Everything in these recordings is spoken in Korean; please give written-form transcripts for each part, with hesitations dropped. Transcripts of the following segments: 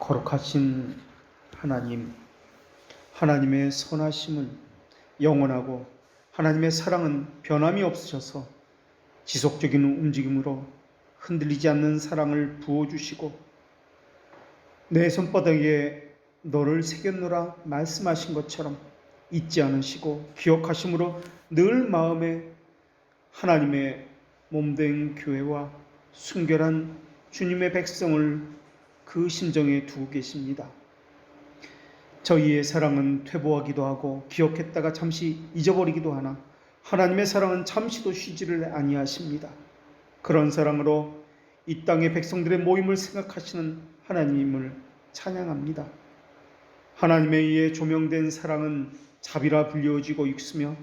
거룩하신 하나님, 하나님의 선하심은 영원하고 하나님의 사랑은 변함이 없으셔서 지속적인 움직임으로 흔들리지 않는 사랑을 부어주시고 내 손바닥에 너를 새겼노라 말씀하신 것처럼 잊지 않으시고 기억하심으로 늘 마음에 하나님의 몸된 교회와 순결한 주님의 백성을 그 심정에 두고 계십니다. 저희의 사랑은 퇴보하기도 하고 기억했다가 잠시 잊어버리기도 하나 하나님의 사랑은 잠시도 쉬지를 아니하십니다. 그런 사랑으로 이 땅의 백성들의 모임을 생각하시는 하나님을 찬양합니다. 하나님에 의해 조명된 사랑은 자비라 불리워지고 있으며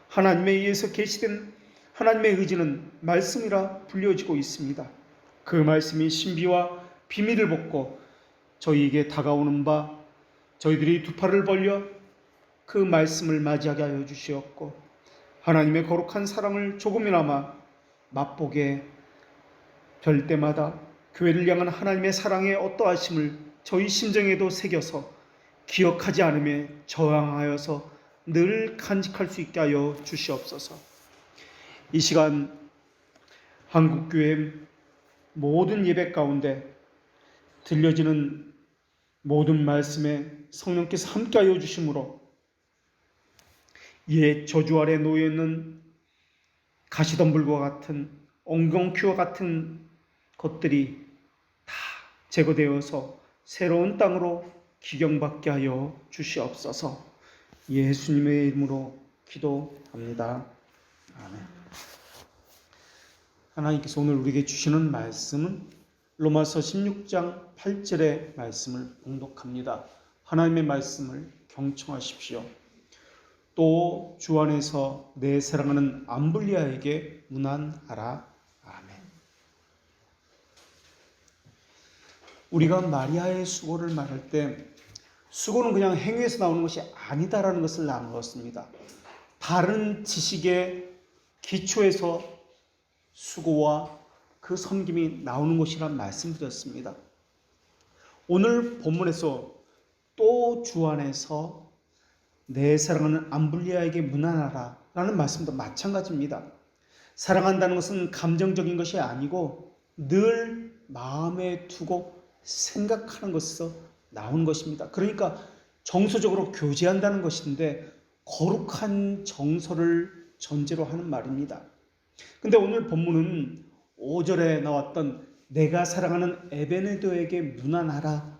하나님에 의해서 계시된 하나님의 의지는 말씀이라 불리워지고 있습니다. 그 말씀이 신비와 비밀을 벗고 저희에게 다가오는 바 저희들이 두 팔을 벌려 그 말씀을 맞이하게 하여 주시옵고 하나님의 거룩한 사랑을 조금이나마 맛보게 될 때마다 교회를 향한 하나님의 사랑의 어떠하심을 저희 심정에도 새겨서 기억하지 않으며 저항하여서 늘 간직할 수 있게 하여 주시옵소서. 이 시간 한국교회 모든 예배 가운데 들려지는 모든 말씀에 성령께서 함께하여 주심으로 옛 저주 아래 놓여있는 가시덤불과 같은 엉겅퀴와 같은 것들이 다 제거되어서 새로운 땅으로 기경받게 하여 주시옵소서. 예수님의 이름으로 기도합니다. 아멘. 하나님께서 오늘 우리에게 주시는 말씀은 로마서 16장 8절의 말씀을 봉독합니다. 하나님의 말씀을 경청하십시오. 또 주 안에서 내 사랑하는 암블리아에게 문안하라. 아멘. 우리가 마리아의 수고를 말할 때 수고는 그냥 행위에서 나오는 것이 아니다라는 것을 나누었습니다. 바른 지식의 기초에서 수고와 그 섬김이 나오는 것이란 말씀드렸습니다. 오늘 본문에서 또 주 안에서 내 사랑하는 암블리아에게 문안하라 라는 말씀도 마찬가지입니다. 사랑한다는 것은 감정적인 것이 아니고 늘 마음에 두고 생각하는 것에서 나온 것입니다. 그러니까 정서적으로 교제한다는 것인데 거룩한 정서를 전제로 하는 말입니다. 근데 오늘 본문은 5절에 나왔던 내가 사랑하는 에베네도에게 문안하라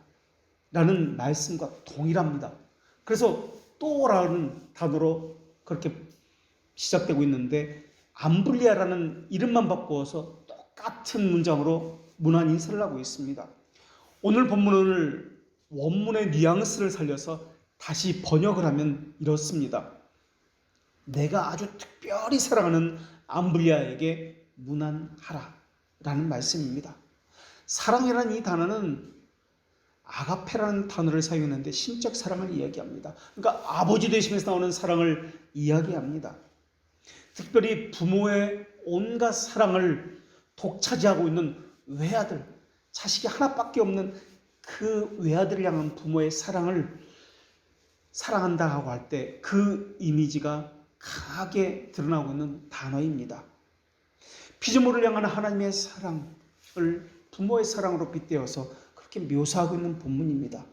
라는 말씀과 동일합니다. 그래서 또라는 단어로 그렇게 시작되고 있는데 암블리아라는 이름만 바꾸어서 똑같은 문장으로 문안 인사를 하고 있습니다. 오늘 본문을 원문의 뉘앙스를 살려서 다시 번역을 하면 이렇습니다. 내가 아주 특별히 사랑하는 암블리아에게 문안하라 라는 말씀입니다. 사랑이라는 이 단어는 아가페라는 단어를 사용했는데 신적 사랑을 이야기합니다. 그러니까 아버지 되시면서 나오는 사랑을 이야기합니다. 특별히 부모의 온갖 사랑을 독차지하고 있는 외아들, 자식이 하나밖에 없는 그 외아들을 향한 부모의 사랑을 사랑한다고 할 때 그 이미지가 강하게 드러나고 있는 단어입니다. 피조물을 향한 하나님의 사랑을 부모의 사랑으로 빗대어서 그렇게 묘사하고 있는 본문입니다.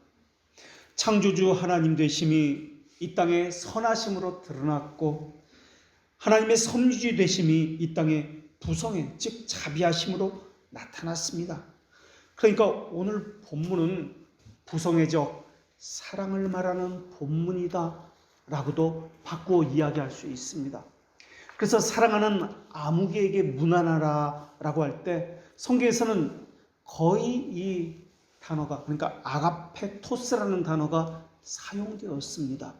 창조주 하나님 되심이 이 땅의 선하심으로 드러났고 하나님의 섬유주 되심이 이 땅의 부성애, 즉 자비하심으로 나타났습니다. 그러니까 오늘 본문은 부성애적 사랑을 말하는 본문이다 라고도 바꾸어 이야기할 수 있습니다. 그래서 사랑하는 아무개에게 문안하라 라고 할 때 성경에서는 거의 이 단어가, 그러니까 아가페토스라는 단어가 사용되었습니다.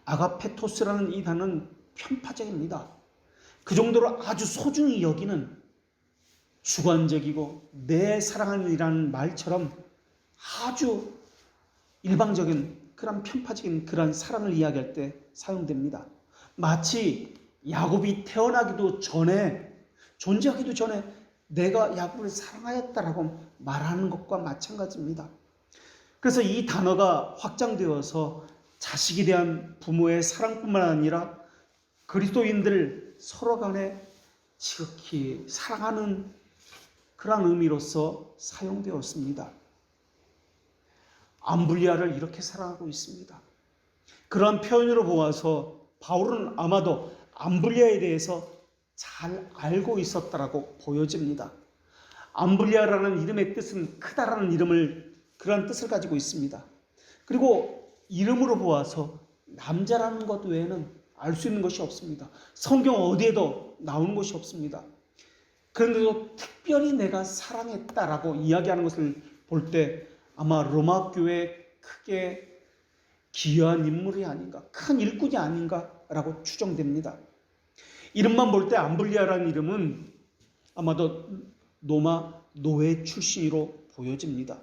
아가페토스라는 이 단어는 편파적입니다. 그 정도로 아주 소중히 여기는 주관적이고 내 사랑하는 이라는 말처럼 아주 일방적인 그런 편파적인 그런 사랑을 이야기할 때 사용됩니다. 마치 야곱이 태어나기도 전에, 존재하기도 전에 내가 야곱을 사랑하였다라고 말하는 것과 마찬가지입니다. 그래서 이 단어가 확장되어서 자식에 대한 부모의 사랑뿐만 아니라 그리스도인들 서로 간에 지극히 사랑하는 그런 의미로서 사용되었습니다. 암블리아를 이렇게 사랑하고 있습니다. 그러한 표현으로 보아서 바울은 아마도 암블리아에 대해서 잘 알고 있었다라고 보여집니다. 암블리아라는 이름의 뜻은 크다라는 그런 뜻을 가지고 있습니다. 그리고 이름으로 보아서 남자라는 것 외에는 알 수 있는 것이 없습니다. 성경 어디에도 나오는 것이 없습니다. 그런데도 특별히 내가 사랑했다라고 이야기하는 것을 볼 때 아마 로마 교회에 크게 기여한 인물이 아닌가, 큰 일꾼이 아닌가라고 추정됩니다. 이름만 볼 때 암블리아라는 이름은 아마도 로마 노예 출신으로 보여집니다.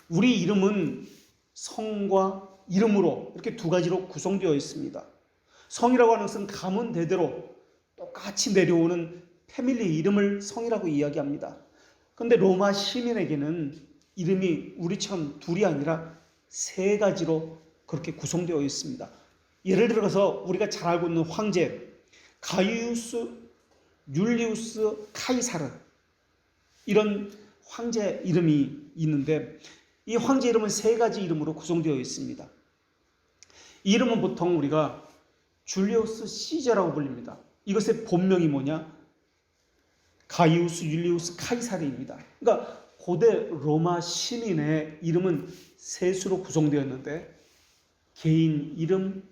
우리 이름은 성과 이름으로 이렇게 두 가지로 구성되어 있습니다. 성이라고 하는 것은 가문 대대로 똑같이 내려오는 패밀리 이름을 성이라고 이야기합니다. 그런데 로마 시민에게는 이름이 우리처럼 둘이 아니라 세 가지로 그렇게 구성되어 있습니다. 예를 들어서 우리가 잘 알고 있는 황제 가이우스, 율리우스, 카이사르, 이런 황제 이름이 있는데 이 황제 이름은 세 가지 이름으로 구성되어 있습니다. 이 이름은 보통 우리가 줄리우스 시저라고 불립니다. 이것의 본명이 뭐냐? 가이우스, 율리우스, 카이사르입니다. 그러니까 고대 로마 시민의 이름은 셋으로 구성되었는데 개인 이름,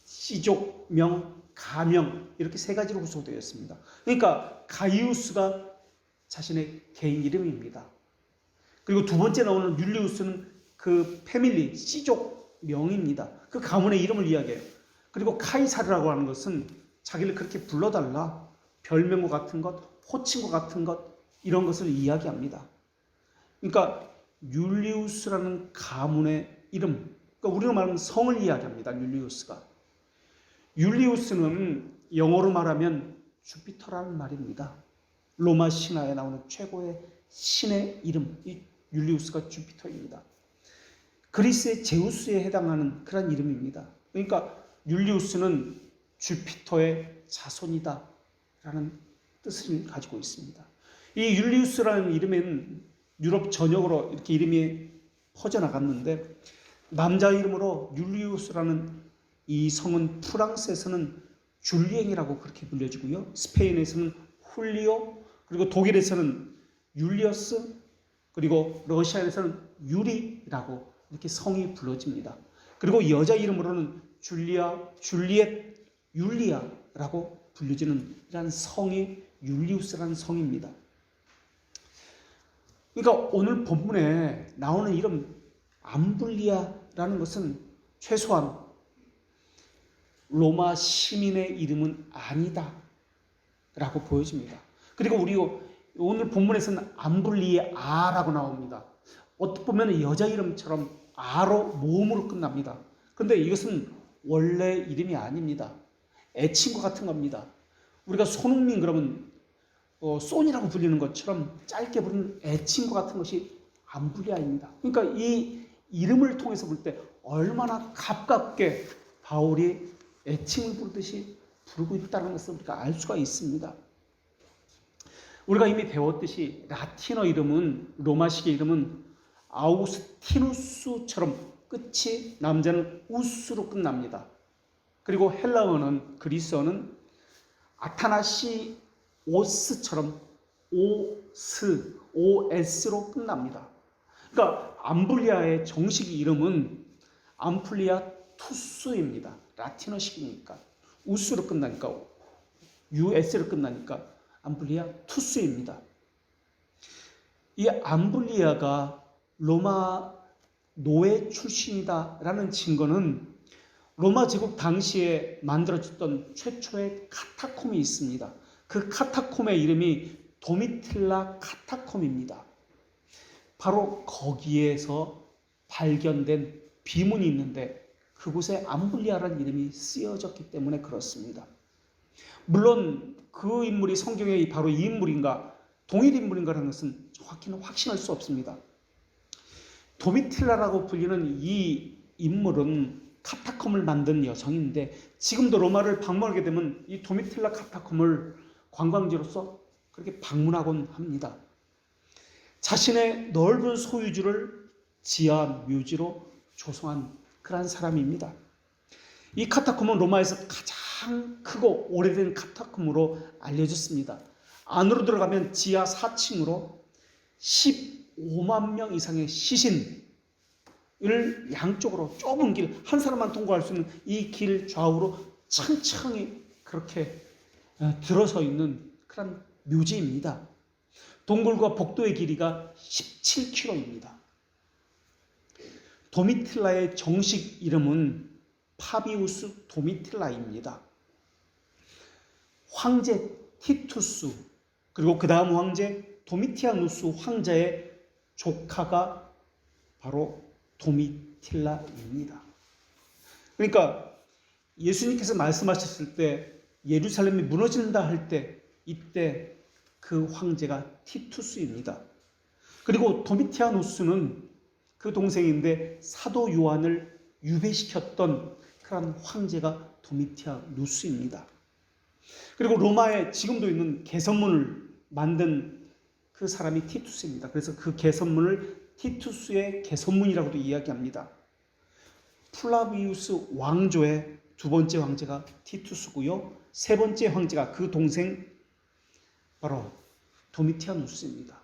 시족명, 가명 이렇게 세 가지로 구성되어 있습니다. 그러니까 가이우스가 자신의 개인 이름입니다. 그리고 두 번째 나오는 율리우스는 그 패밀리, 시족 명입니다. 그 가문의 이름을 이야기해요. 그리고 카이사르라고 하는 것은 자기를 그렇게 불러달라, 별명과 같은 것, 호칭과 같은 것, 이런 것을 이야기합니다. 그러니까 율리우스라는 가문의 이름, 그러니까 우리로 말하면 성을 이야기합니다. 율리우스가. 율리우스는 영어로 말하면 주피터라는 말입니다. 로마 신화에 나오는 최고의 신의 이름, 이 율리우스가 주피터입니다. 그리스의 제우스에 해당하는 그런 이름입니다. 그러니까 율리우스는 주피터의 자손이다 라는 뜻을 가지고 있습니다. 이 율리우스라는 이름은 유럽 전역으로 이렇게 이름이 퍼져나갔는데 남자 이름으로 율리우스라는 이 성은 프랑스에서는 줄리앵이라고 그렇게 불려지고요. 스페인에서는 훌리오, 그리고 독일에서는 율리어스, 그리고 러시아에서는 유리라고 이렇게 성이 불러집니다. 그리고 여자 이름으로는 줄리아, 줄리엣, 율리아라고 불려지는 이런 성이 율리우스라는 성입니다. 그러니까 오늘 본문에 나오는 이름 암블리아라는 것은 최소한 로마 시민의 이름은 아니다 라고 보여집니다. 그리고 우리 오늘 본문에서는 암블리아라고 나옵니다. 어떻게 보면 여자 이름처럼 아로 모음으로 끝납니다. 그런데 이것은 원래 이름이 아닙니다. 애칭과 같은 겁니다. 우리가 손흥민 그러면 손이라고 불리는 것처럼 짧게 부르는 애칭과 같은 것이 암블리아입니다. 그러니까 이 이름을 통해서 볼 때 얼마나 가깝게 바울이 애칭을 부르듯이 부르고 있다는 것을 우리가 알 수가 있습니다. 우리가 이미 배웠듯이 라틴어 이름은, 로마식의 이름은 아우구스티누스처럼 끝이 남자는 우스로 끝납니다. 그리고 헬라어는, 그리스어는 아타나시오스처럼 OS로 끝납니다. 그러니까 암블리아의 정식 이름은 암플리아투스입니다. 라틴어식이니까 우스로 끝나니까, US로 끝나니까 암블리아투스입니다. 이 암블리아가 로마 노예 출신이다라는 증거는 로마 제국 당시에 만들어졌던 최초의 카타콤이 있습니다. 그 카타콤의 이름이 도미틸라 카타콤입니다. 바로 거기에서 발견된 비문이 있는데 그곳에 암블리아라는 이름이 쓰여졌기 때문에 그렇습니다. 물론 그 인물이 성경에 바로 이 인물인가 동일 인물인가 하는 것은 정확히는 확신할 수 없습니다. 도미틸라라고 불리는 이 인물은 카타콤을 만든 여성인데 지금도 로마를 방문하게 되면 이 도미틸라 카타콤을 관광지로서 그렇게 방문하곤 합니다. 자신의 넓은 소유주를 지하 묘지로 조성한 그러한 사람입니다. 이 카타콤은 로마에서 가장 크고 오래된 카타콤으로 알려졌습니다. 안으로 들어가면 지하 4층으로 15만 명 이상의 시신을 양쪽으로 좁은 길, 한 사람만 통과할 수 있는 이 길 좌우로 천천히 그렇게 들어서 있는 그런 묘지입니다. 동굴과 복도의 길이가 17km입니다. 도미틸라의 정식 이름은 파비우스 도미틸라입니다. 황제 티투스 그리고 그 다음 황제 도미티아누스 황제의 조카가 바로 도미틸라입니다. 그러니까 예수님께서 말씀하셨을 때 예루살렘이 무너진다 할 때 이때 그 황제가 티투스입니다. 그리고 도미티아누스는 그 동생인데 사도 요한을 유배시켰던 그런 황제가 도미티아누스입니다. 그리고 로마에 지금도 있는 개선문을 만든 그 사람이 티투스입니다. 그래서 그 개선문을 티투스의 개선문이라고도 이야기합니다. 플라비우스 왕조의 두 번째 황제가 티투스고요. 세 번째 황제가 그 동생 바로 도미티아누스입니다.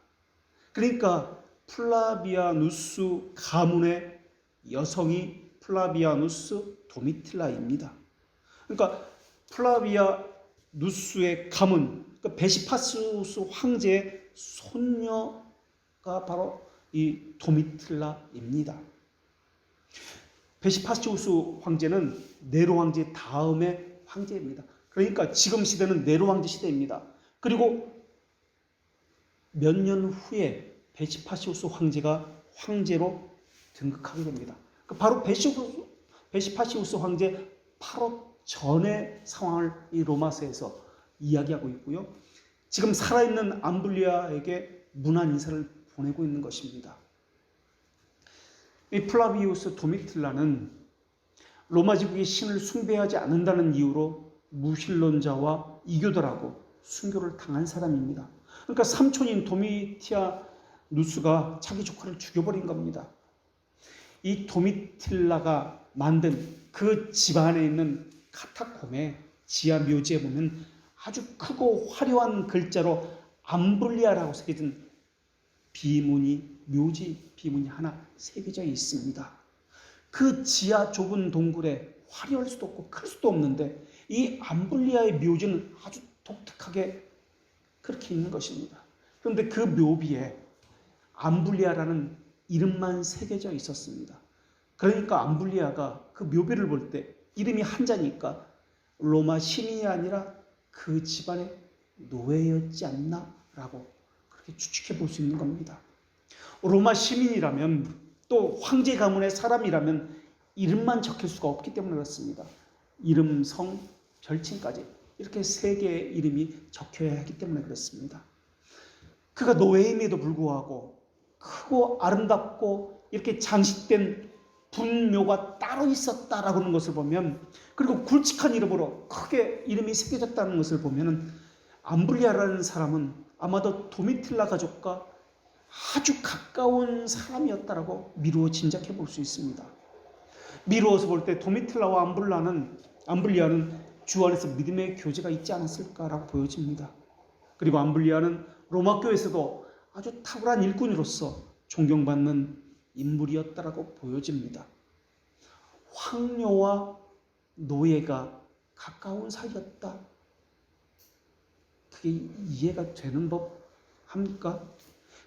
그러니까 플라비아누스 가문의 여성이 플라비아누스 도미틸라입니다. 그러니까 플라비아누스의 가문, 그러니까 베시파시우스 황제의 손녀가 바로 이 도미틸라입니다. 베시파시우스 황제는 네로 황제 다음의 황제입니다. 그러니까 지금 시대는 네로 황제 시대입니다. 그리고 몇 년 후에 베시파시우스 황제가 황제로 등극하게 됩니다. 바로 베시파시우스 황제 8억 전의 상황을 이 로마서에서 이야기하고 있고요. 지금 살아있는 암블리아에게 문안 인사를 보내고 있는 것입니다. 이 플라비우스 도미틸라는 로마 제국의 신을 숭배하지 않는다는 이유로 무신론자와 이교도라고 순교를 당한 사람입니다. 그러니까 삼촌인 도미티아누스가 자기 조카를 죽여버린 겁니다. 이 도미틸라가 만든 그 집안에 있는 카타콤의 지하 묘지에 보면 아주 크고 화려한 글자로 암블리아라고 새겨진 묘지 비문이 하나 새겨져 있습니다. 그 지하 좁은 동굴에 화려할 수도 없고 클 수도 없는데 이 암블리아의 묘지는 아주 독특하게 그렇게 있는 것입니다. 그런데 그 묘비에 암블리아라는 이름만 새겨져 있었습니다. 그러니까 암블리아가 그 묘비를 볼 때 이름이 한자니까 로마 시민이 아니라 그 집안의 노예였지 않나라고 그렇게 추측해 볼 수 있는 겁니다. 로마 시민이라면 또 황제 가문의 사람이라면 이름만 적힐 수가 없기 때문에 그렇습니다. 이름, 성, 별칭까지 이렇게 세 개의 이름이 적혀야 하기 때문에 그렇습니다. 그가 노예임에도 불구하고 크고 아름답고 이렇게 장식된 분묘가 따로 있었다라고 하는 것을 보면, 그리고 굵직한 이름으로 크게 이름이 새겨졌다는 것을 보면 암블리아라는 사람은 아마도 도미틸라 가족과 아주 가까운 사람이었다라고 미루어 짐작해 볼 수 있습니다. 미루어서 볼 때 도미틸라와 암블리아는 주 안에서 믿음의 교제가 있지 않았을까라고 보여집니다. 그리고 암블리아는 로마 교회에서도 아주 탁월한 일꾼으로서 존경받는 인물이었다라고 보여집니다. 황녀와 노예가 가까운 사이였다. 그게 이해가 되는 법 합니까?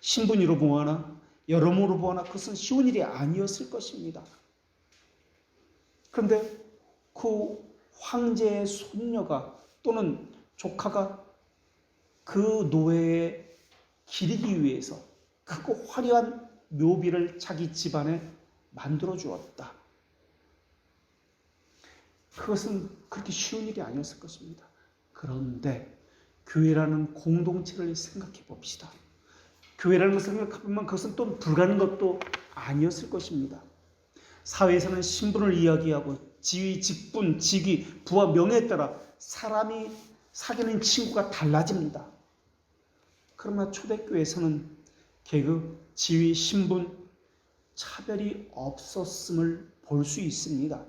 신분으로 보거나 여러모로 보거나 그것은 쉬운 일이 아니었을 것입니다. 그런데 그 황제의 손녀가 또는 조카가 그 노예에 기리기 위해서 크고 화려한 묘비를 자기 집안에 만들어 주었다. 그것은 그렇게 쉬운 일이 아니었을 것입니다. 그런데 교회라는 공동체를 생각해 봅시다. 교회라는 것을 생각해보면 그것은 또 불가능한 것도 아니었을 것입니다. 사회에서는 신분을 이야기하고 지위, 직분, 직위, 부와 명예에 따라 사람이 사귀는 친구가 달라집니다. 그러나 초대교회에서는 계급, 지위, 신분, 차별이 없었음을 볼 수 있습니다.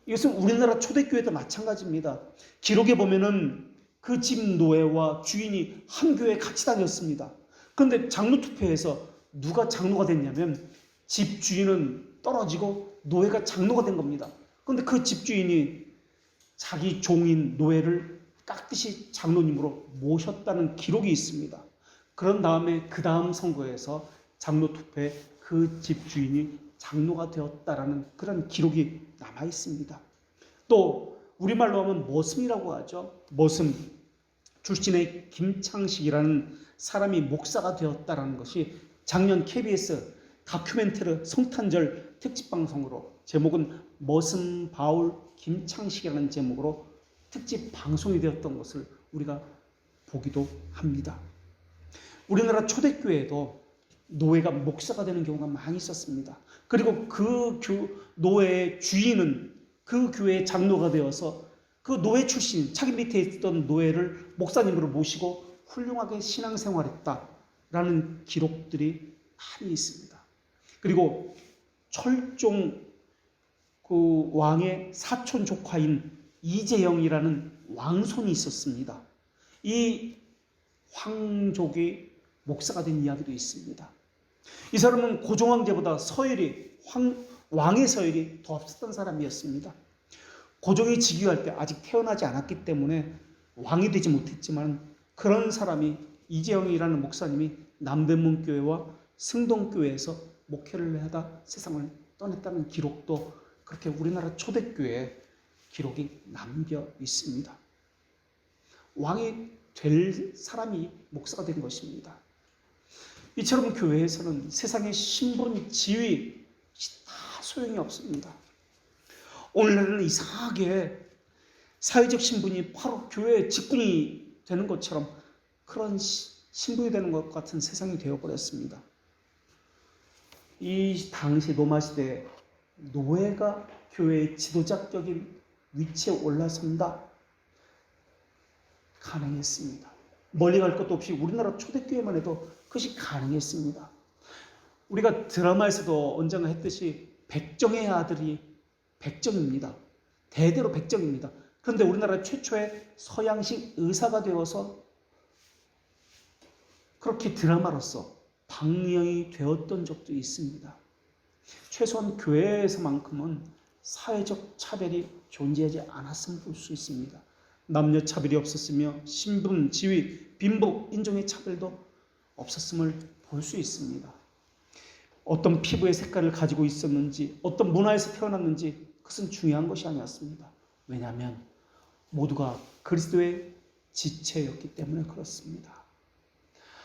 이것은 우리나라 초대교회도 마찬가지입니다. 기록에 보면은 그 집 노예와 주인이 한 교회에 같이 다녔습니다. 그런데 장로 투표에서 누가 장로가 됐냐면 집 주인은 떨어지고 노예가 장로가 된 겁니다. 그런데 그 집 주인이 자기 종인 노예를 깍듯이 장로님으로 모셨다는 기록이 있습니다. 그런 다음에 그 다음 선거에서 장로 투표에 그 집 주인이 장로가 되었다라는 그런 기록이 남아 있습니다. 또 우리말로 하면 머슴이라고 하죠. 머슴 출신의 김창식이라는 사람이 목사가 되었다라는 것이 작년 KBS 다큐멘터리 성탄절 특집 방송으로 제목은 머슴 바울 김창식이라는 제목으로 특집 방송이 되었던 것을 우리가 보기도 합니다. 우리나라 초대교회에도 노예가 목사가 되는 경우가 많이 있었습니다. 그리고 그 노예의 주인은 그 교회의 장로가 되어서 그 노예 출신, 자기 밑에 있던 노예를 목사님으로 모시고 훌륭하게 신앙생활했다라는 기록들이 많이 있습니다. 그리고 철종 그 왕의 사촌 조카인 이재영이라는 왕손이 있었습니다. 이 황족이 목사가 된 이야기도 있습니다. 이 사람은 고종황제보다 서열이 왕의 서열이 더 없었던 사람이었습니다. 고종이 즉위할 때 아직 태어나지 않았기 때문에 왕이 되지 못했지만 그런 사람이 이재영이라는 목사님이 남대문교회와 승동교회에서 목회를 하다 세상을 떠났다는 기록도 그렇게 우리나라 초대교회에 기록이 남겨 있습니다. 왕이 될 사람이 목사가 된 것입니다. 이처럼 교회에서는 세상의 신분, 지위 다 소용이 없습니다. 오늘날은 이상하게 사회적 신분이 바로 교회의 직분이 되는 것처럼 그런 신분이 되는 것 같은 세상이 되어버렸습니다. 이 당시 로마 시대에 노예가 교회의 지도자적인 위치에 올라선다 가능했습니다. 멀리 갈 것도 없이 우리나라 초대교회만 해도 그것이 가능했습니다. 우리가 드라마에서도 언젠가 했듯이 백정의 아들이 백정입니다. 대대로 백정입니다. 그런데 우리나라 최초의 서양식 의사가 되어서 그렇게 드라마로서 방영이 되었던 적도 있습니다. 최소한 교회에서만큼은 사회적 차별이 존재하지 않았음을 볼 수 있습니다. 남녀 차별이 없었으며 신분, 지위, 빈복, 인종의 차별도 없었음을 볼 수 있습니다. 어떤 피부의 색깔을 가지고 있었는지, 어떤 문화에서 태어났는지 그것은 중요한 것이 아니었습니다. 왜냐하면 모두가 그리스도의 지체였기 때문에 그렇습니다.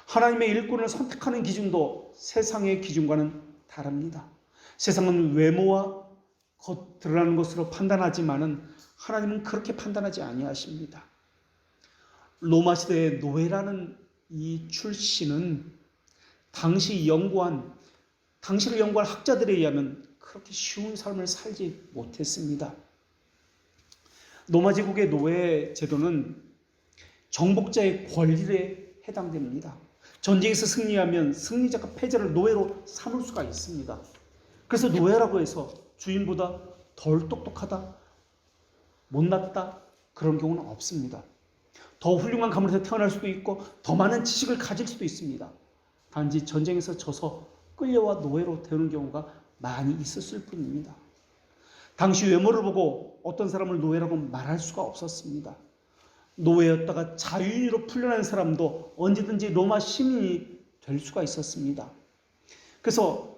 하나님의 일꾼을 선택하는 기준도 세상의 기준과는 다릅니다. 세상은 외모와 겉 드러나는 것으로 판단하지만은 하나님은 그렇게 판단하지 아니하십니다. 로마 시대의 노예라는 이 출신은 당시를 연구한 학자들에 의하면 그렇게 쉬운 삶을 살지 못했습니다. 로마 제국의 노예 제도는 정복자의 권리에 해당됩니다. 전쟁에서 승리하면 승리자가 패자를 노예로 삼을 수가 있습니다. 그래서 노예라고 해서 주인보다 덜 똑똑하다, 못났다 그런 경우는 없습니다. 더 훌륭한 가문에서 태어날 수도 있고 더 많은 지식을 가질 수도 있습니다. 단지 전쟁에서 져서 끌려와 노예로 되는 경우가 많이 있었을 뿐입니다. 당시 외모를 보고 어떤 사람을 노예라고 말할 수가 없었습니다. 노예였다가 자유인으로 풀려난 사람도 언제든지 로마 시민이 될 수가 있었습니다. 그래서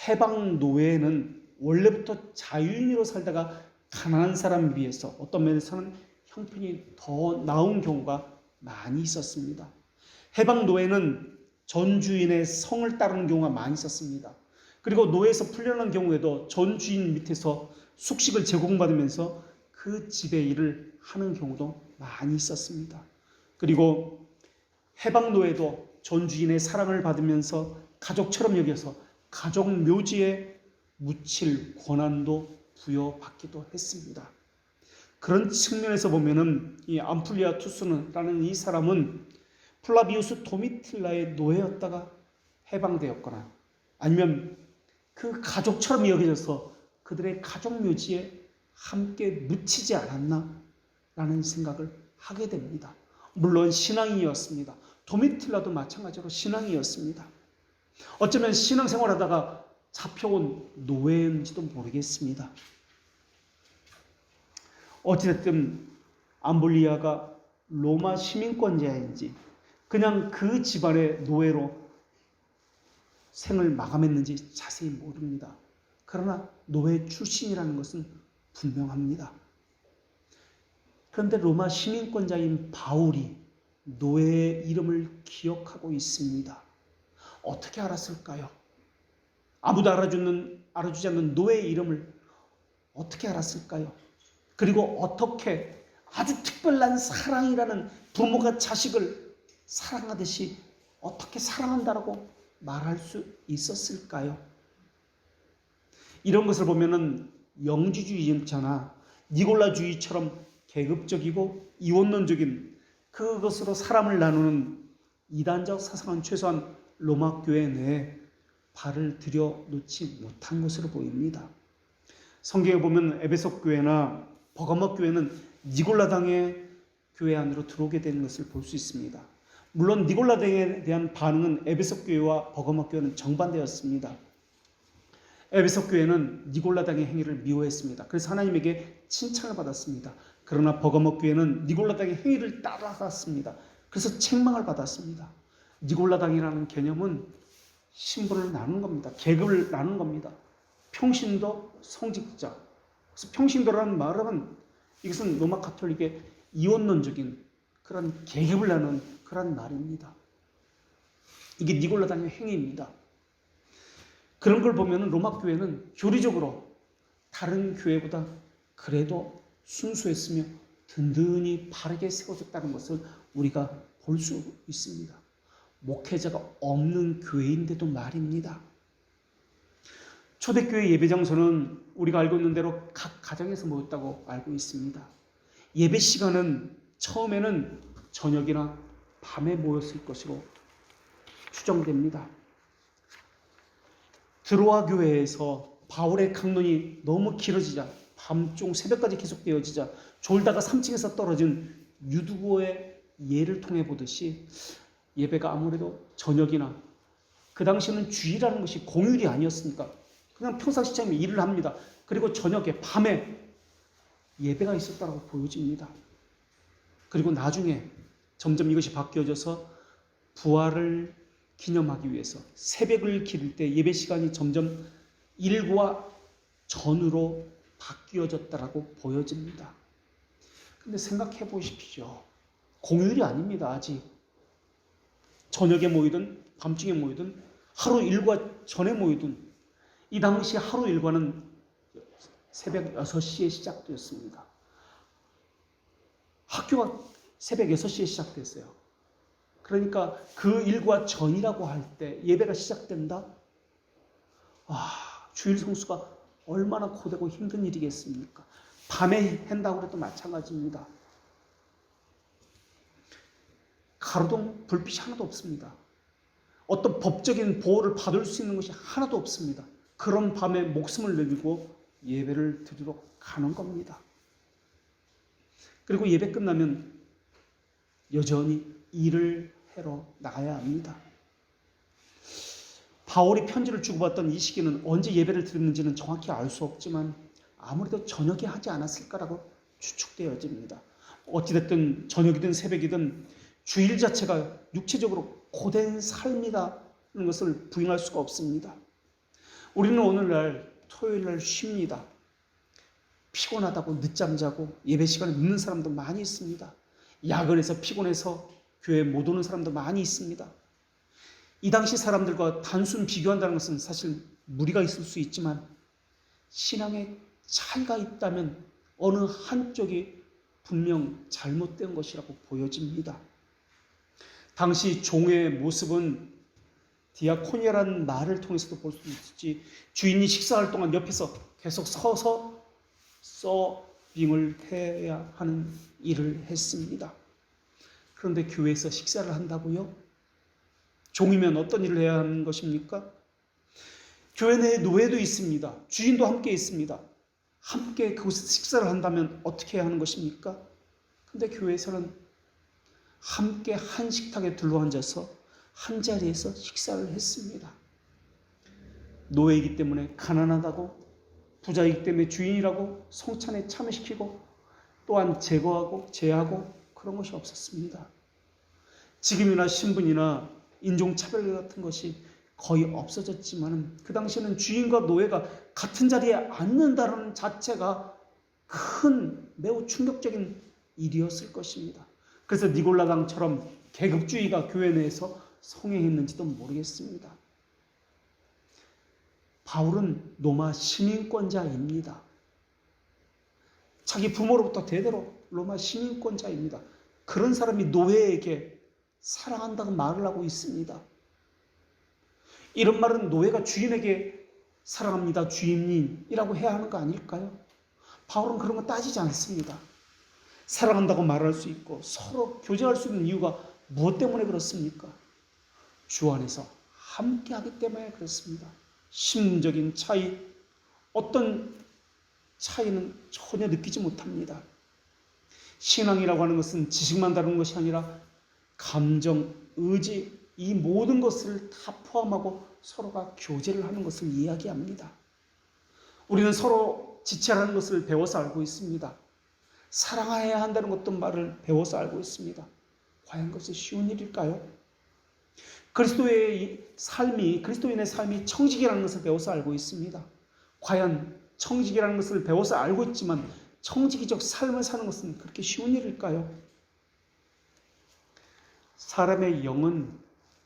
해방 노예는 원래부터 자유인으로 살다가 가난한 사람에 비해서 어떤 면에서는 형편이 더 나은 경우가 많이 있었습니다. 해방 노예는 전 주인의 성을 따르는 경우가 많이 있었습니다. 그리고 노예에서 풀려난 경우에도 전 주인 밑에서 숙식을 제공받으면서 그 집의 일을 하는 경우도 많이 있었습니다. 그리고 해방 노예도 전 주인의 사랑을 받으면서 가족처럼 여겨서 가족 묘지에 묻힐 권한도 부여받기도 했습니다. 그런 측면에서 보면은 이 암플리아투스라는 이 사람은 플라비우스 도미틸라의 노예였다가 해방되었거나 아니면 그 가족처럼 여겨져서 그들의 가족 묘지에 함께 묻히지 않았나 라는 생각을 하게 됩니다. 물론 신앙인이었습니다. 도미틸라도 마찬가지로 신앙이었습니다. 어쩌면 신앙생활하다가 잡혀온 노예인지도 모르겠습니다. 어찌됐든 암블리아가 로마 시민권자인지 그냥 그 집안의 노예로 생을 마감했는지 자세히 모릅니다. 그러나 노예 출신이라는 것은 분명합니다. 그런데 로마 시민권자인 바울이 노예의 이름을 기억하고 있습니다. 어떻게 알았을까요? 아무도 알아주지 않는 노예의 이름을 어떻게 알았을까요? 그리고 어떻게 아주 특별한 사랑이라는 부모가 자식을 사랑하듯이 어떻게 사랑한다라고 말할 수 있었을까요? 이런 것을 보면은 영지주의자나 니골라주의처럼 계급적이고 이원론적인 그것으로 사람을 나누는 이단적 사상은 최소한 로마 교회 내에 발을 들여놓지 못한 것으로 보입니다. 성경에 보면 에베소 교회나 버가모 교회는 니골라당의 교회 안으로 들어오게 되는 것을 볼 수 있습니다. 물론 니골라당에 대한 반응은 에베소 교회와 버가모 교회는 정반대였습니다. 에베소 교회는 니골라당의 행위를 미워했습니다. 그래서 하나님에게 칭찬을 받았습니다. 그러나 버가모 교회는 니골라당의 행위를 따라갔습니다. 그래서 책망을 받았습니다. 니골라당이라는 개념은 신분을 나누는 겁니다. 계급을 나누는 겁니다. 평신도, 성직자. 그래서 평신도라는 말은 이것은 로마 가톨릭의 이원론적인 그런 계급을 나누는 그런 말입니다. 이게 니골라당의 행위입니다. 그런 걸 보면 로마 교회는 교리적으로 다른 교회보다 그래도 순수했으며 든든히 바르게 세워졌다는 것을 우리가 볼 수 있습니다. 목회자가 없는 교회인데도 말입니다. 초대교회 예배장소는 우리가 알고 있는 대로 각 가정에서 모였다고 알고 있습니다. 예배 시간은 처음에는 저녁이나 밤에 모였을 것으로 추정됩니다. 드로아 교회에서 바울의 강론이 너무 길어지자 밤중 새벽까지 계속되어지자 졸다가 3층에서 떨어진 유두고의 예를 통해 보듯이 예배가 아무래도 저녁이나 그 당시에는 주일이라는 것이 공휴일이 아니었으니까 그냥 평상시처럼 일을 합니다. 그리고 저녁에 밤에 예배가 있었다고 보여집니다. 그리고 나중에 점점 이것이 바뀌어져서 부활을 기념하기 위해서 새벽을 기릴 때 예배 시간이 점점 일과 전으로 바뀌어졌다라고 보여집니다. 근데 생각해 보십시오. 공휴일이 아닙니다. 아직. 저녁에 모이든 밤중에 모이든 하루 일과 전에 모이든 이 당시 하루 일과는 새벽 6시에 시작되었습니다. 학교가 새벽 6시에 시작됐어요. 그러니까 그 일과 전이라고 할 때 예배가 시작된다? 주일 성수가 얼마나 고되고 힘든 일이겠습니까? 밤에 한다고 해도 마찬가지입니다. 가로등 불빛이 하나도 없습니다. 어떤 법적인 보호를 받을 수 있는 것이 하나도 없습니다. 그런 밤에 목숨을 내밀고 예배를 드리러 가는 겁니다. 그리고 예배 끝나면 여전히 일을 하러 나가야 합니다. 바울이 편지를 주고받던 이 시기는 언제 예배를 드렸는지는 정확히 알 수 없지만 아무래도 저녁에 하지 않았을까라고 추측되어집니다. 어찌됐든 저녁이든 새벽이든 주일 자체가 육체적으로 고된 삶이라는 것을 부인할 수가 없습니다. 우리는 오늘날 토요일날 쉽니다. 피곤하다고 늦잠 자고 예배 시간에 늦는 사람도 많이 있습니다. 야근해서 피곤해서 교회에 못 오는 사람도 많이 있습니다. 이 당시 사람들과 단순 비교한다는 것은 사실 무리가 있을 수 있지만 신앙에 차이가 있다면 어느 한쪽이 분명 잘못된 것이라고 보여집니다. 당시 종의 모습은 디아코니아라는 말을 통해서도 볼 수 있지, 주인이 식사할 동안 옆에서 계속 서서 서빙을 해야 하는 일을 했습니다. 그런데 교회에서 식사를 한다고요? 종이면 어떤 일을 해야 하는 것입니까? 교회 내에 노예도 있습니다. 주인도 함께 있습니다. 함께 그곳에서 식사를 한다면 어떻게 해야 하는 것입니까? 근데 교회에서는 함께 한 식탁에 둘러앉아서 한 자리에서 식사를 했습니다. 노예이기 때문에 가난하다고, 부자이기 때문에 주인이라고 성찬에 참여시키고 또한 제거하고 제하고 그런 것이 없었습니다. 지금이나 신분이나 인종차별 같은 것이 거의 없어졌지만 그 당시에는 주인과 노예가 같은 자리에 앉는다는 자체가 큰 매우 충격적인 일이었을 것입니다. 그래서 니골라당처럼 계급주의가 교회 내에서 성행했는지도 모르겠습니다. 바울은 로마 시민권자입니다. 자기 부모로부터 대대로 로마 시민권자입니다. 그런 사람이 노예에게 사랑한다고 말을 하고 있습니다. 이런 말은 노예가 주인에게 사랑합니다, 주인님이라고 해야 하는 거 아닐까요? 바울은 그런 거 따지지 않습니다. 사랑한다고 말할 수 있고 서로 교제할 수 있는 이유가 무엇 때문에 그렇습니까? 주 안에서 함께하기 때문에 그렇습니다. 심적인 차이, 어떤 차이는 전혀 느끼지 못합니다. 신앙이라고 하는 것은 지식만 다루는 것이 아니라 감정, 의지, 이 모든 것을 다 포함하고 서로가 교제를 하는 것을 이야기합니다. 우리는 서로 지체라는 것을 배워서 알고 있습니다. 사랑해야 한다는 것도 말을 배워서 알고 있습니다. 과연 그것이 쉬운 일일까요? 그리스도인의 삶이 청직이라는 것을 배워서 알고 있습니다. 과연 청직이라는 것을 배워서 알고 있지만 청지기적 삶을 사는 것은 그렇게 쉬운 일일까요? 사람의 영은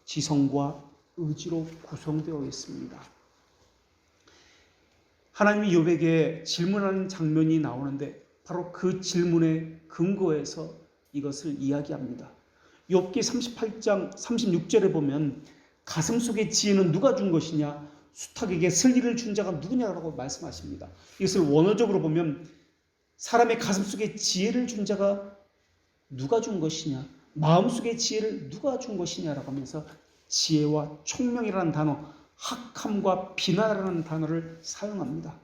지성과 의지로 구성되어 있습니다. 하나님이 욥에게 질문하는 장면이 나오는데 바로 그 질문의 근거에서 이것을 이야기합니다. 욥기 38장 36절에 보면 가슴속의 지혜는 누가 준 것이냐, 수탉에게 슬기를 준 자가 누구냐라고 말씀하십니다. 이것을 원어적으로 보면 사람의 가슴속에 지혜를 준 자가 누가 준 것이냐, 마음속의 지혜를 누가 준 것이냐라고 하면서 지혜와 총명이라는 단어, 학함과 비나라는 단어를 사용합니다.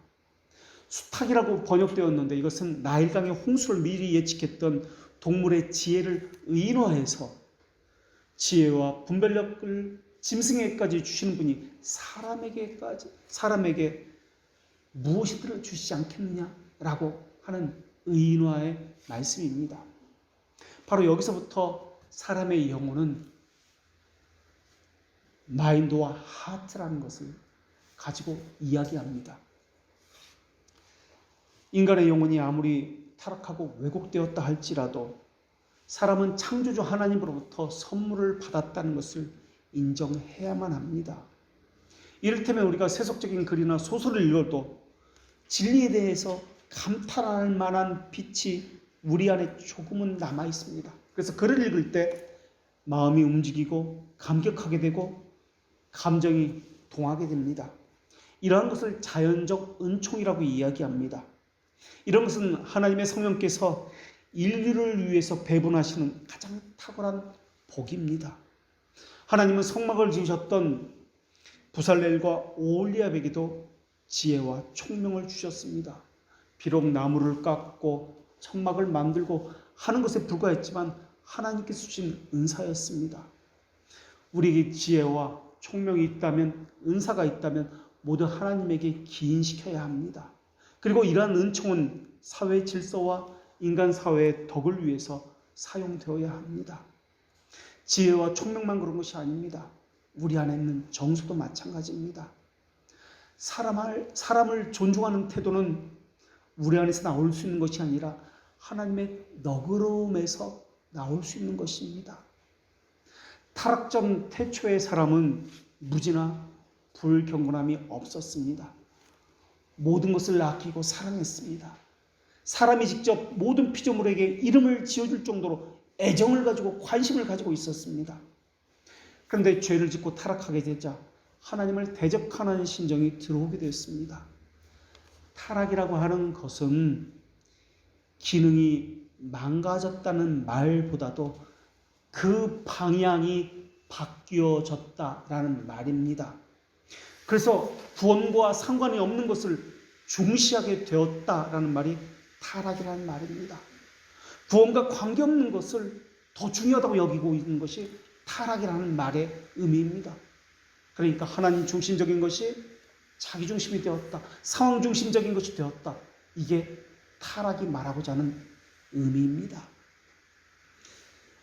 수탉이라고 번역되었는데 이것은 나일강의 홍수를 미리 예측했던 동물의 지혜를 의인화해서 지혜와 분별력을 짐승에게까지 주시는 분이 사람에게 무엇이든 주시지 않겠느냐라고 하는 의인화의 말씀입니다. 바로 여기서부터 사람의 영혼은 마인드와 하트라는 것을 가지고 이야기합니다. 인간의 영혼이 아무리 타락하고 왜곡되었다 할지라도 사람은 창조주 하나님으로부터 선물을 받았다는 것을 인정해야만 합니다. 이를테면 우리가 세속적인 글이나 소설을 읽어도 진리에 대해서 감탄할 만한 빛이 우리 안에 조금은 남아 있습니다. 그래서 글을 읽을 때 마음이 움직이고 감격하게 되고 감정이 동하게 됩니다. 이러한 것을 자연적 은총이라고 이야기합니다. 이런 것은 하나님의 성령께서 인류를 위해서 배분하시는 가장 탁월한 복입니다. 하나님은 성막을 지으셨던 부살렐과 오홀리압에게도 지혜와 총명을 주셨습니다. 비록 나무를 깎고 성막을 만들고 하는 것에 불과했지만 하나님께서 주신 은사였습니다. 우리에게 지혜와 총명이 있다면, 은사가 있다면 모두 하나님에게 기인시켜야 합니다. 그리고 이러한 은총은 사회 질서와 인간 사회의 덕을 위해서 사용되어야 합니다. 지혜와 총명만 그런 것이 아닙니다. 우리 안에 있는 정서도 마찬가지입니다. 사람을 존중하는 태도는 우리 안에서 나올 수 있는 것이 아니라 하나님의 너그러움에서 나올 수 있는 것입니다. 타락전 태초의 사람은 무지나 불경건함이 없었습니다. 모든 것을 아끼고 사랑했습니다. 사람이 직접 모든 피조물에게 이름을 지어줄 정도로 애정을 가지고 관심을 가지고 있었습니다. 그런데 죄를 짓고 타락하게 되자 하나님을 대적하는 심정이 들어오게 되었습니다. 타락이라고 하는 것은 기능이 망가졌다는 말보다도 그 방향이 바뀌어졌다라는 말입니다. 그래서 구원과 상관이 없는 것을 중시하게 되었다라는 말이 타락이라는 말입니다. 구원과 관계없는 것을 더 중요하다고 여기고 있는 것이 타락이라는 말의 의미입니다. 그러니까 하나님 중심적인 것이 자기 중심이 되었다. 상황 중심적인 것이 되었다. 이게 타락이 말하고자 하는 의미입니다.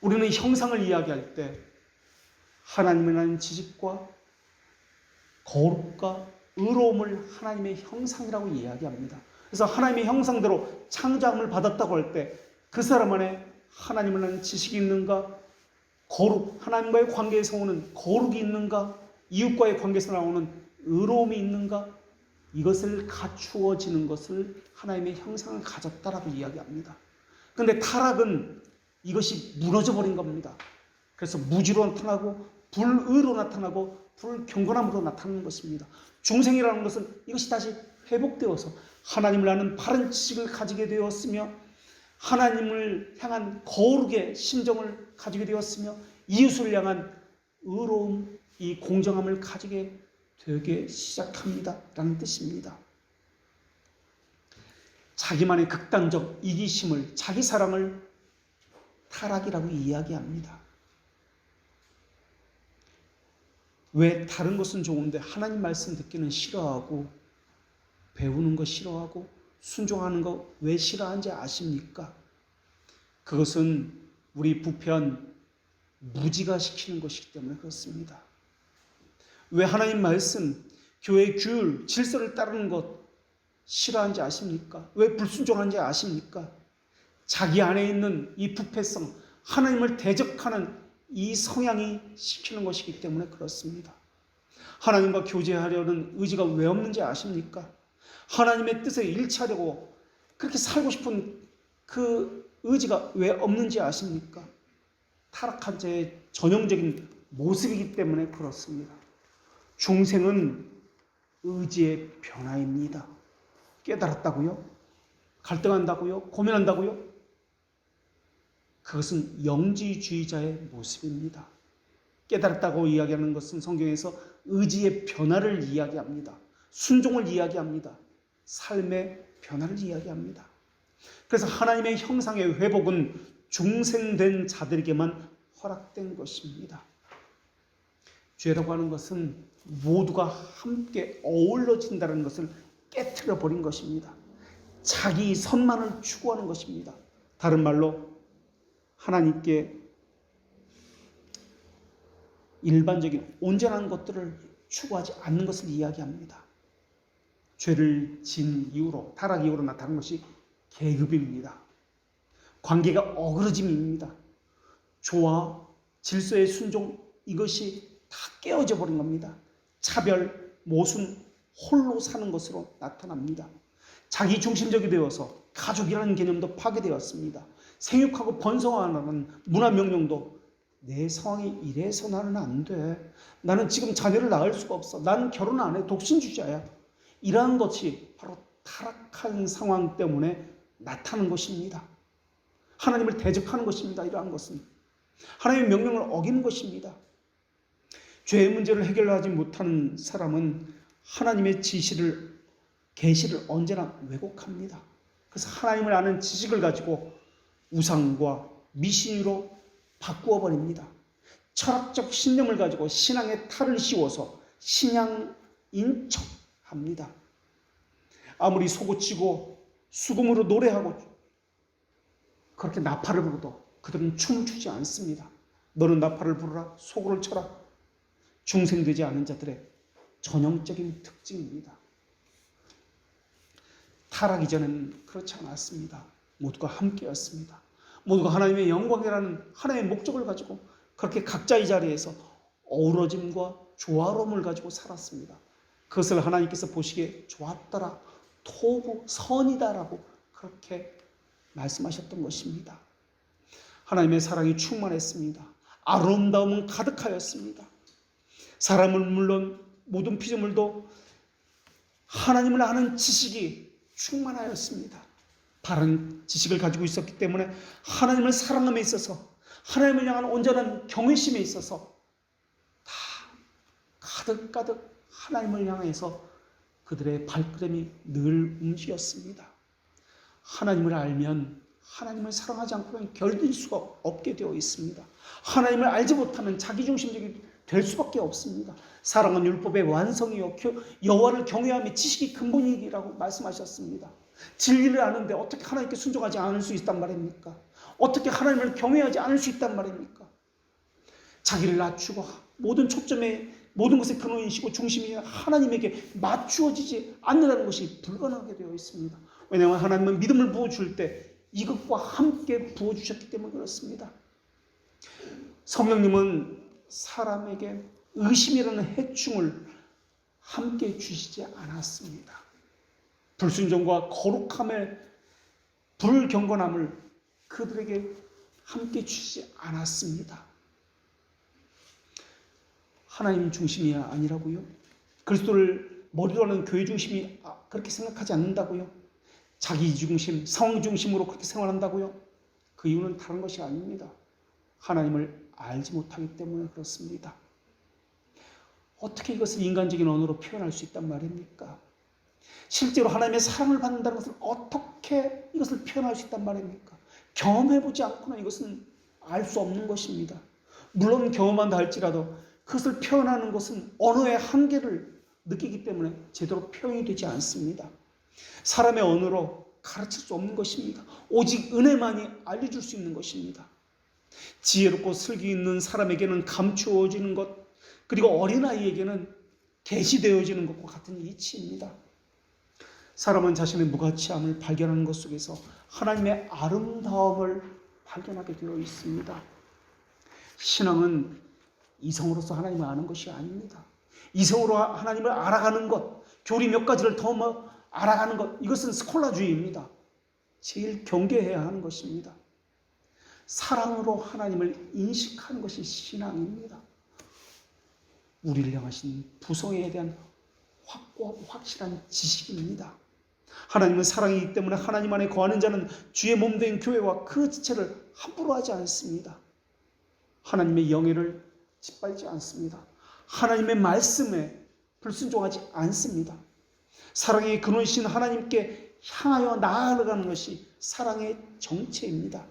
우리는 형상을 이야기할 때 하나님에 대한 지식과 거룩과 의로움을 하나님의 형상이라고 이야기합니다. 그래서 하나님의 형상대로 창조함을 받았다고 할 때 그 사람 안에 하나님을 아는 지식이 있는가? 거룩, 하나님과의 관계에서 오는 거룩이 있는가? 이웃과의 관계에서 나오는 의로움이 있는가? 이것을 갖추어지는 것을 하나님의 형상을 가졌다라고 이야기합니다. 그런데 타락은 이것이 무너져 버린 겁니다. 그래서 무지로 나타나고 불의로 나타나고 불경건함으로 나타나는 것입니다. 중생이라는 것은 이것이 다시 회복되어서 하나님을 아는 바른 지식을 가지게 되었으며 하나님을 향한 거룩의 심정을 가지게 되었으며 이웃을 향한 의로움, 이 공정함을 가지게 되게 시작합니다 라는 뜻입니다. 자기만의 극단적 이기심을, 자기 사랑을 타락이라고 이야기합니다. 왜 다른 것은 좋은데 하나님 말씀 듣기는 싫어하고 배우는 거 싫어하고 순종하는 거 왜 싫어하는지 아십니까? 그것은 우리 부패한 무지가 시키는 것이기 때문에 그렇습니다. 왜 하나님 말씀, 교회의 규율, 질서를 따르는 것 싫어하는지 아십니까? 왜 불순종하는지 아십니까? 자기 안에 있는 이 부패성, 하나님을 대적하는 이 성향이 시키는 것이기 때문에 그렇습니다. 하나님과 교제하려는 의지가 왜 없는지 아십니까? 하나님의 뜻에 일치하려고 그렇게 살고 싶은 그 의지가 왜 없는지 아십니까? 타락한 자의 전형적인 모습이기 때문에 그렇습니다. 중생은 의지의 변화입니다. 깨달았다고요? 갈등한다고요? 고민한다고요? 그것은 영지주의자의 모습입니다. 깨달았다고 이야기하는 것은 성경에서 의지의 변화를 이야기합니다. 순종을 이야기합니다. 삶의 변화를 이야기합니다. 그래서 하나님의 형상의 회복은 중생된 자들에게만 허락된 것입니다. 죄라고 하는 것은 모두가 함께 어우러진다는 것을 깨트려 버린 것입니다. 자기 선만을 추구하는 것입니다. 다른 말로 하나님께 일반적인 온전한 것들을 추구하지 않는 것을 이야기합니다. 죄를 진 이후로, 타락 이후로 나타난 것이 계급입니다. 관계가 어그러짐입니다. 조화, 질서의 순종, 이것이 다 깨어져 버린 겁니다. 차별, 모순, 홀로 사는 것으로 나타납니다. 자기 중심적이 되어서 가족이라는 개념도 파괴되었습니다. 생육하고 번성하는 문화 명령도 내 상황이 이래서 나는 안 돼. 나는 지금 자녀를 낳을 수가 없어. 나는 결혼 안 해. 독신주의자야. 이러한 것이 바로 타락한 상황 때문에 나타나는 것입니다. 하나님을 대적하는 것입니다. 이러한 것은 하나님의 명령을 어기는 것입니다. 죄의 문제를 해결하지 못하는 사람은 하나님의 계시를 언제나 왜곡합니다. 그래서 하나님을 아는 지식을 가지고 우상과 미신으로 바꾸어 버립니다. 철학적 신념을 가지고 신앙의 탈을 씌워서 신앙인 척합니다. 아무리 소고치고 수금으로 노래하고 그렇게 나팔을 불어도 그들은 춤을 추지 않습니다. 너는 나팔을 부르라, 소고를 쳐라. 중생되지 않은 자들의 전형적인 특징입니다. 타락 이전에는 그렇지 않았습니다. 모두가 함께였습니다. 모두가 하나님의 영광이라는 하나님의 목적을 가지고 그렇게 각자의 자리에서 어우러짐과 조화로움을 가지고 살았습니다. 그것을 하나님께서 보시기에 좋았더라, 토부, 선이다라고 그렇게 말씀하셨던 것입니다. 하나님의 사랑이 충만했습니다. 아름다움은 가득하였습니다. 사람은 물론 모든 피조물도 하나님을 아는 지식이 충만하였습니다. 바른 지식을 가지고 있었기 때문에 하나님을 사랑함에 있어서, 하나님을 향한 온전한 경외심에 있어서 다 가득가득 하나님을 향해서 그들의 발걸음이 늘 움직였습니다. 하나님을 알면 하나님을 사랑하지 않고는 견딜 수가 없게 되어 있습니다. 하나님을 알지 못하면 자기중심적이 될 수밖에 없습니다. 사랑은 율법의 완성이요 여호와를 경외함이 지식이 근본이라고 말씀하셨습니다. 진리를 아는데 어떻게 하나님께 순종하지 않을 수 있단 말입니까? 어떻게 하나님을 경외하지 않을 수 있단 말입니까? 자기를 낮추고 모든 초점에 모든 것의 근원이시고 중심이 하나님에게 맞추어지지 않는다는 것이 불가능하게 되어 있습니다. 왜냐하면 하나님은 믿음을 부어줄 때 이것과 함께 부어주셨기 때문에 그렇습니다. 성령님은 사람에게 의심이라는 해충을 함께 주시지 않았습니다. 불순종과 거룩함의 불경건함을 그들에게 함께 주시지 않았습니다. 하나님 중심이 아니라고요? 그리스도를 머리로 하는 교회 중심이 그렇게 생각하지 않는다고요? 자기 중심, 상황 중심으로 그렇게 생활한다고요? 그 이유는 다른 것이 아닙니다. 하나님을 알지 못하기 때문에 그렇습니다. 어떻게 이것을 인간적인 언어로 표현할 수 있단 말입니까? 실제로 하나님의 사랑을 받는다는 것을 어떻게 이것을 표현할 수 있단 말입니까? 경험해보지 않고는 이것은 알 수 없는 것입니다. 물론 경험한다 할지라도 그것을 표현하는 것은 언어의 한계를 느끼기 때문에 제대로 표현이 되지 않습니다. 사람의 언어로 가르칠 수 없는 것입니다. 오직 은혜만이 알려줄 수 있는 것입니다. 지혜롭고 슬기 있는 사람에게는 감추어지는 것, 그리고 어린아이에게는 계시되어지는 것과 같은 이치입니다. 사람은 자신의 무가치함을 발견하는 것 속에서 하나님의 아름다움을 발견하게 되어 있습니다. 신앙은 이성으로서 하나님을 아는 것이 아닙니다. 이성으로 하나님을 알아가는 것, 교리 몇 가지를 더 알아가는 것, 이것은 스콜라주의입니다. 제일 경계해야 하는 것입니다. 사랑으로 하나님을 인식하는 것이 신앙입니다. 우리를 향하신 부성에 대한 확실한 지식입니다. 하나님은 사랑이기 때문에 하나님 안에 거하는 자는 주의 몸된 교회와 그 지체를 함부로 하지 않습니다. 하나님의 영예를 짓밟지 않습니다. 하나님의 말씀에 불순종하지 않습니다. 사랑의 근원이신 하나님께 향하여 나아가는 것이 사랑의 정체입니다.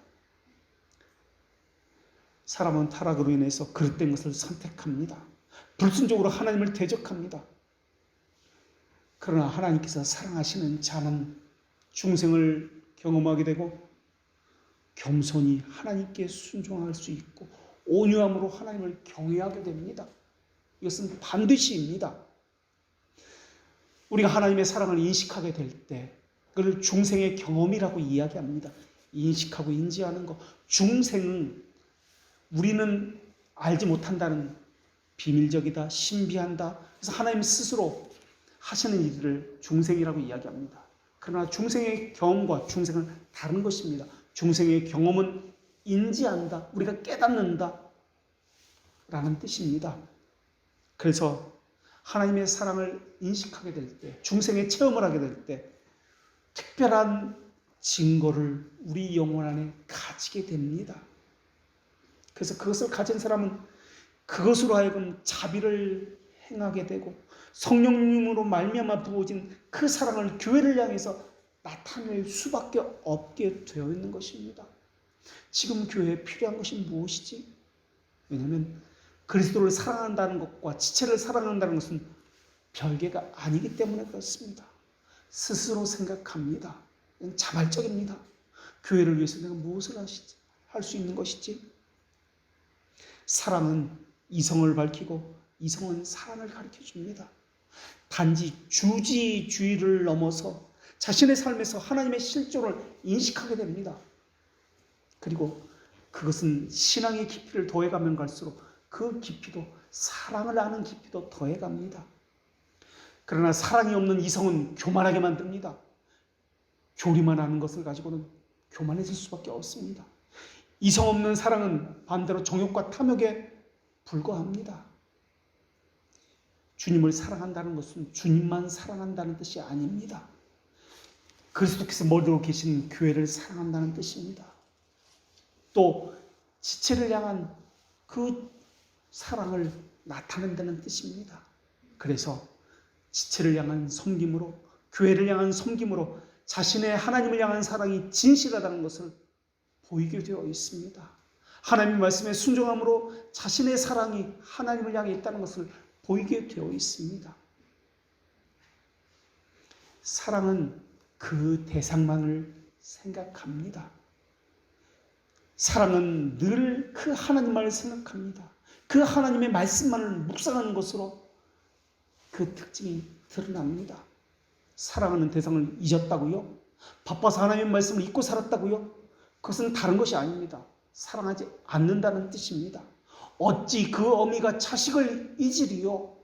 사람은 타락으로 인해서 그릇된 것을 선택합니다. 불순종으로 하나님을 대적합니다. 그러나 하나님께서 사랑하시는 자는 중생을 경험하게 되고 겸손히 하나님께 순종할 수 있고 온유함으로 하나님을 경외하게 됩니다. 이것은 반드시입니다. 우리가 하나님의 사랑을 인식하게 될 때 그걸 중생의 경험이라고 이야기합니다. 인식하고 인지하는 것. 중생은 우리는 알지 못한다는 비밀적이다, 신비한다. 그래서 하나님 스스로 하시는 일을 중생이라고 이야기합니다. 그러나 중생의 경험과 중생은 다른 것입니다. 중생의 경험은 인지한다, 우리가 깨닫는다 라는 뜻입니다. 그래서 하나님의 사랑을 인식하게 될 때, 중생의 체험을 하게 될 때 특별한 증거를 우리 영혼 안에 가지게 됩니다. 그래서 그것을 가진 사람은 그것으로 하여금 자비를 행하게 되고 성령님으로 말미암아 부어진 그 사랑을 교회를 향해서 나타낼 수밖에 없게 되어 있는 것입니다. 지금 교회에 필요한 것이 무엇이지? 왜냐하면 그리스도를 사랑한다는 것과 지체를 사랑한다는 것은 별개가 아니기 때문에 그렇습니다. 스스로 생각합니다. 자발적입니다. 교회를 위해서 내가 무엇을 할 수 있는 것이지? 사랑은 이성을 밝히고 이성은 사랑을 가르쳐줍니다. 단지 주지주의를 넘어서 자신의 삶에서 하나님의 실존을 인식하게 됩니다. 그리고 그것은 신앙의 깊이를 더해가면 갈수록 그 깊이도 사랑을 아는 깊이도 더해갑니다. 그러나 사랑이 없는 이성은 교만하게 만듭니다. 교리만 아는 것을 가지고는 교만해질 수밖에 없습니다. 이성 없는 사랑은 반대로 정욕과 탐욕에 불과합니다. 주님을 사랑한다는 것은 주님만 사랑한다는 뜻이 아닙니다. 그리스도께서 머리로 계신 교회를 사랑한다는 뜻입니다. 또 지체를 향한 그 사랑을 나타낸다는 뜻입니다. 그래서 지체를 향한 섬김으로, 교회를 향한 섬김으로 자신의 하나님을 향한 사랑이 진실하다는 것을 보이게 되어 있습니다. 하나님의 말씀에 순종함으로 자신의 사랑이 하나님을 향해 있다는 것을 보이게 되어 있습니다. 사랑은 그 대상만을 생각합니다. 사랑은 늘 그 하나님만을 생각합니다. 그 하나님의 말씀만을 묵상하는 것으로 그 특징이 드러납니다. 사랑하는 대상을 잊었다고요? 바빠서 하나님의 말씀을 잊고 살았다고요? 그것은 다른 것이 아닙니다. 사랑하지 않는다는 뜻입니다. 어찌 그 어미가 자식을 잊으리요?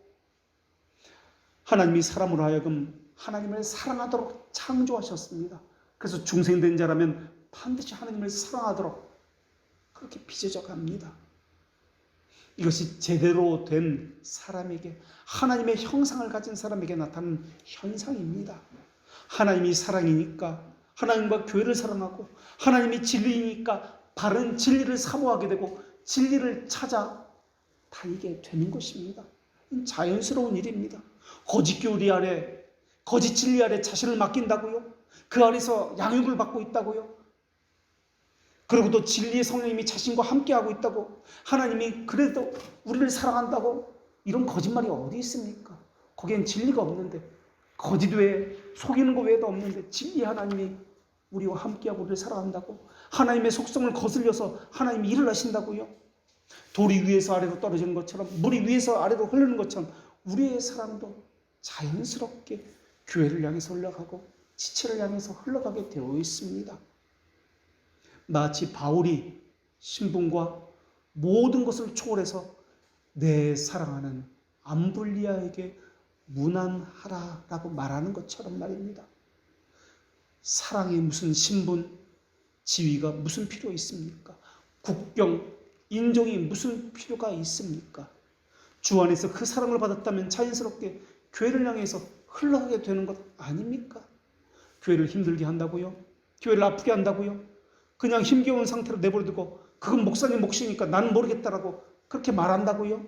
하나님이 사람으로 하여금 하나님을 사랑하도록 창조하셨습니다. 그래서 중생된 자라면 반드시 하나님을 사랑하도록 그렇게 빚어져 갑니다. 이것이 제대로 된 사람에게, 하나님의 형상을 가진 사람에게 나타나는 현상입니다. 하나님이 사랑이니까 하나님과 교회를 사랑하고, 하나님이 진리이니까 바른 진리를 사모하게 되고 진리를 찾아 다니게 되는 것입니다. 자연스러운 일입니다. 거짓 교리 아래, 거짓 진리 아래 자신을 맡긴다고요? 그 아래서 양육을 받고 있다고요? 그리고 또 진리의 성령님이 자신과 함께하고 있다고, 하나님이 그래도 우리를 사랑한다고, 이런 거짓말이 어디 있습니까? 거기엔 진리가 없는데, 거짓 외에, 속이는 것 외에도 없는데 진리 하나님이 우리와 함께하고 우리를 사랑한다고, 하나님의 속성을 거슬려서 하나님이 일을 하신다고요? 돌이 위에서 아래로 떨어지는 것처럼, 물이 위에서 아래로 흐르는 것처럼 우리의 사랑도 자연스럽게 교회를 향해서 흘러가고 지체를 향해서 흘러가게 되어 있습니다. 마치 바울이 신분과 모든 것을 초월해서 내 사랑하는 암블리아에게 문안하라라고 말하는 것처럼 말입니다. 사랑에 무슨 신분, 지위가 무슨 필요 있습니까? 국경, 인종이 무슨 필요가 있습니까? 주 안에서 그 사랑을 받았다면 자연스럽게 교회를 향해서 흘러가게 되는 것 아닙니까? 교회를 힘들게 한다고요? 교회를 아프게 한다고요? 그냥 힘겨운 상태로 내버려두고 그건 목사님 몫이니까 나는 모르겠다라고 그렇게 말한다고요?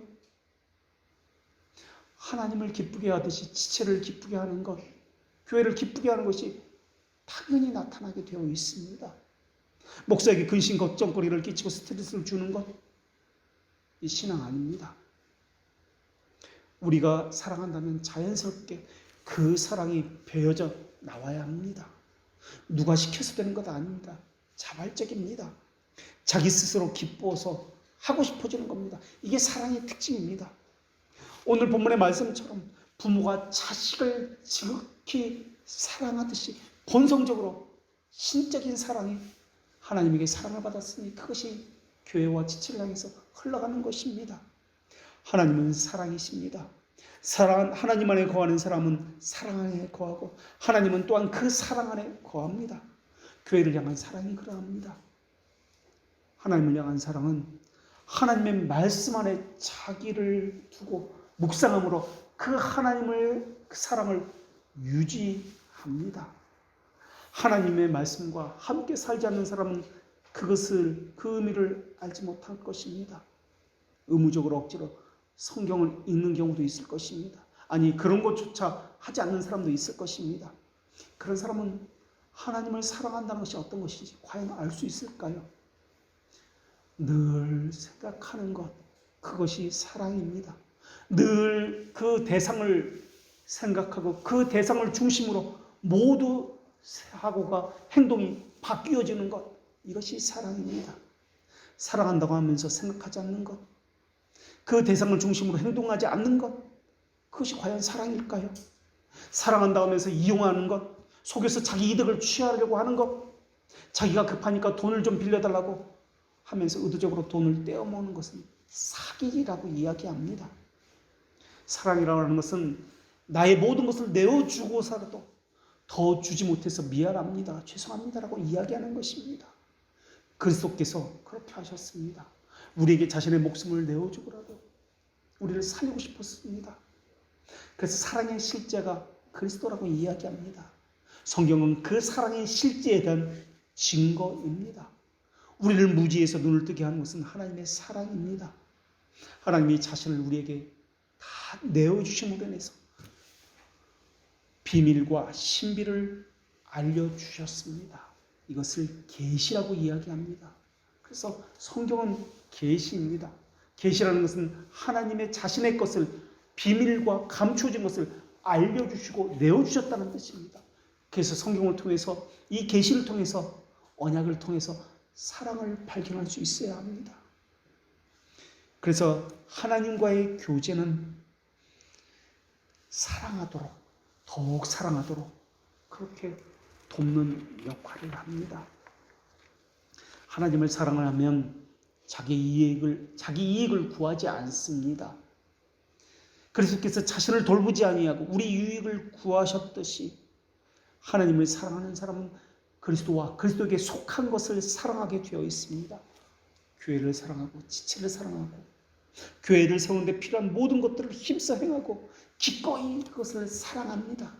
하나님을 기쁘게 하듯이 지체를 기쁘게 하는 것, 교회를 기쁘게 하는 것이 당연히 나타나게 되어 있습니다. 목사에게 근심 걱정거리를 끼치고 스트레스를 주는 것, 이 신앙 아닙니다. 우리가 사랑한다면 자연스럽게 그 사랑이 배어져 나와야 합니다. 누가 시켜서 되는 것 아닙니다. 자발적입니다. 자기 스스로 기뻐서 하고 싶어지는 겁니다. 이게 사랑의 특징입니다. 오늘 본문의 말씀처럼 부모가 자식을 지극히 사랑하듯이 본성적으로 신적인 사랑이 하나님에게 사랑을 받았으니 그것이 교회와 지체를 향해서 흘러가는 것입니다. 하나님은 사랑이십니다. 하나님 안에 거하는 사람은 사랑 안에 거하고 하나님은 또한 그 사랑 안에 거합니다. 교회를 향한 사랑이 그러합니다. 하나님을 향한 사랑은 하나님의 말씀 안에 자기를 두고 묵상함으로 그 하나님을, 그 사랑을 유지합니다. 하나님의 말씀과 함께 살지 않는 사람은 그 의미를 알지 못할 것입니다. 의무적으로 억지로 성경을 읽는 경우도 있을 것입니다. 아니, 그런 것조차 하지 않는 사람도 있을 것입니다. 그런 사람은 하나님을 사랑한다는 것이 어떤 것인지 과연 알 수 있을까요? 늘 생각하는 것, 그것이 사랑입니다. 늘 그 대상을 생각하고 그 대상을 중심으로 모두 사고가, 행동이 바뀌어지는 것, 이것이 사랑입니다. 사랑한다고 하면서 생각하지 않는 것, 그 대상을 중심으로 행동하지 않는 것, 그것이 과연 사랑일까요? 사랑한다고 하면서 이용하는 것, 속여서 자기 이득을 취하려고 하는 것, 자기가 급하니까 돈을 좀 빌려달라고 하면서 의도적으로 돈을 떼어먹는 것은 사기라고 이야기합니다. 사랑이라고 하는 것은 나의 모든 것을 내어주고서라도 더 주지 못해서 미안합니다, 죄송합니다라고 이야기하는 것입니다. 그리스도께서 그렇게 하셨습니다. 우리에게 자신의 목숨을 내어주고라도 우리를 살리고 싶었습니다. 그래서 사랑의 실제가 그리스도라고 이야기합니다. 성경은 그 사랑의 실제에 대한 증거입니다. 우리를 무지에서 눈을 뜨게 하는 것은 하나님의 사랑입니다. 하나님이 자신을 우리에게 다 내어주심으로 인해서 비밀과 신비를 알려주셨습니다. 이것을 계시라고 이야기합니다. 그래서 성경은 계시입니다. 계시라는 것은 하나님의 자신의 것을, 비밀과 감춰진 것을 알려주시고 내어주셨다는 뜻입니다. 그래서 성경을 통해서, 이 계시를 통해서, 언약을 통해서 사랑을 발견할 수 있어야 합니다. 그래서 하나님과의 교제는 사랑하도록, 더욱 사랑하도록 그렇게 돕는 역할을 합니다. 하나님을 사랑하면 자기 이익을 구하지 않습니다. 그리스도께서 자신을 돌보지 아니하고 우리 유익을 구하셨듯이 하나님을 사랑하는 사람은 그리스도와 그리스도에게 속한 것을 사랑하게 되어 있습니다. 교회를 사랑하고 지체를 사랑하고 교회를 세우는데 필요한 모든 것들을 힘써 행하고 기꺼이 그것을 사랑합니다.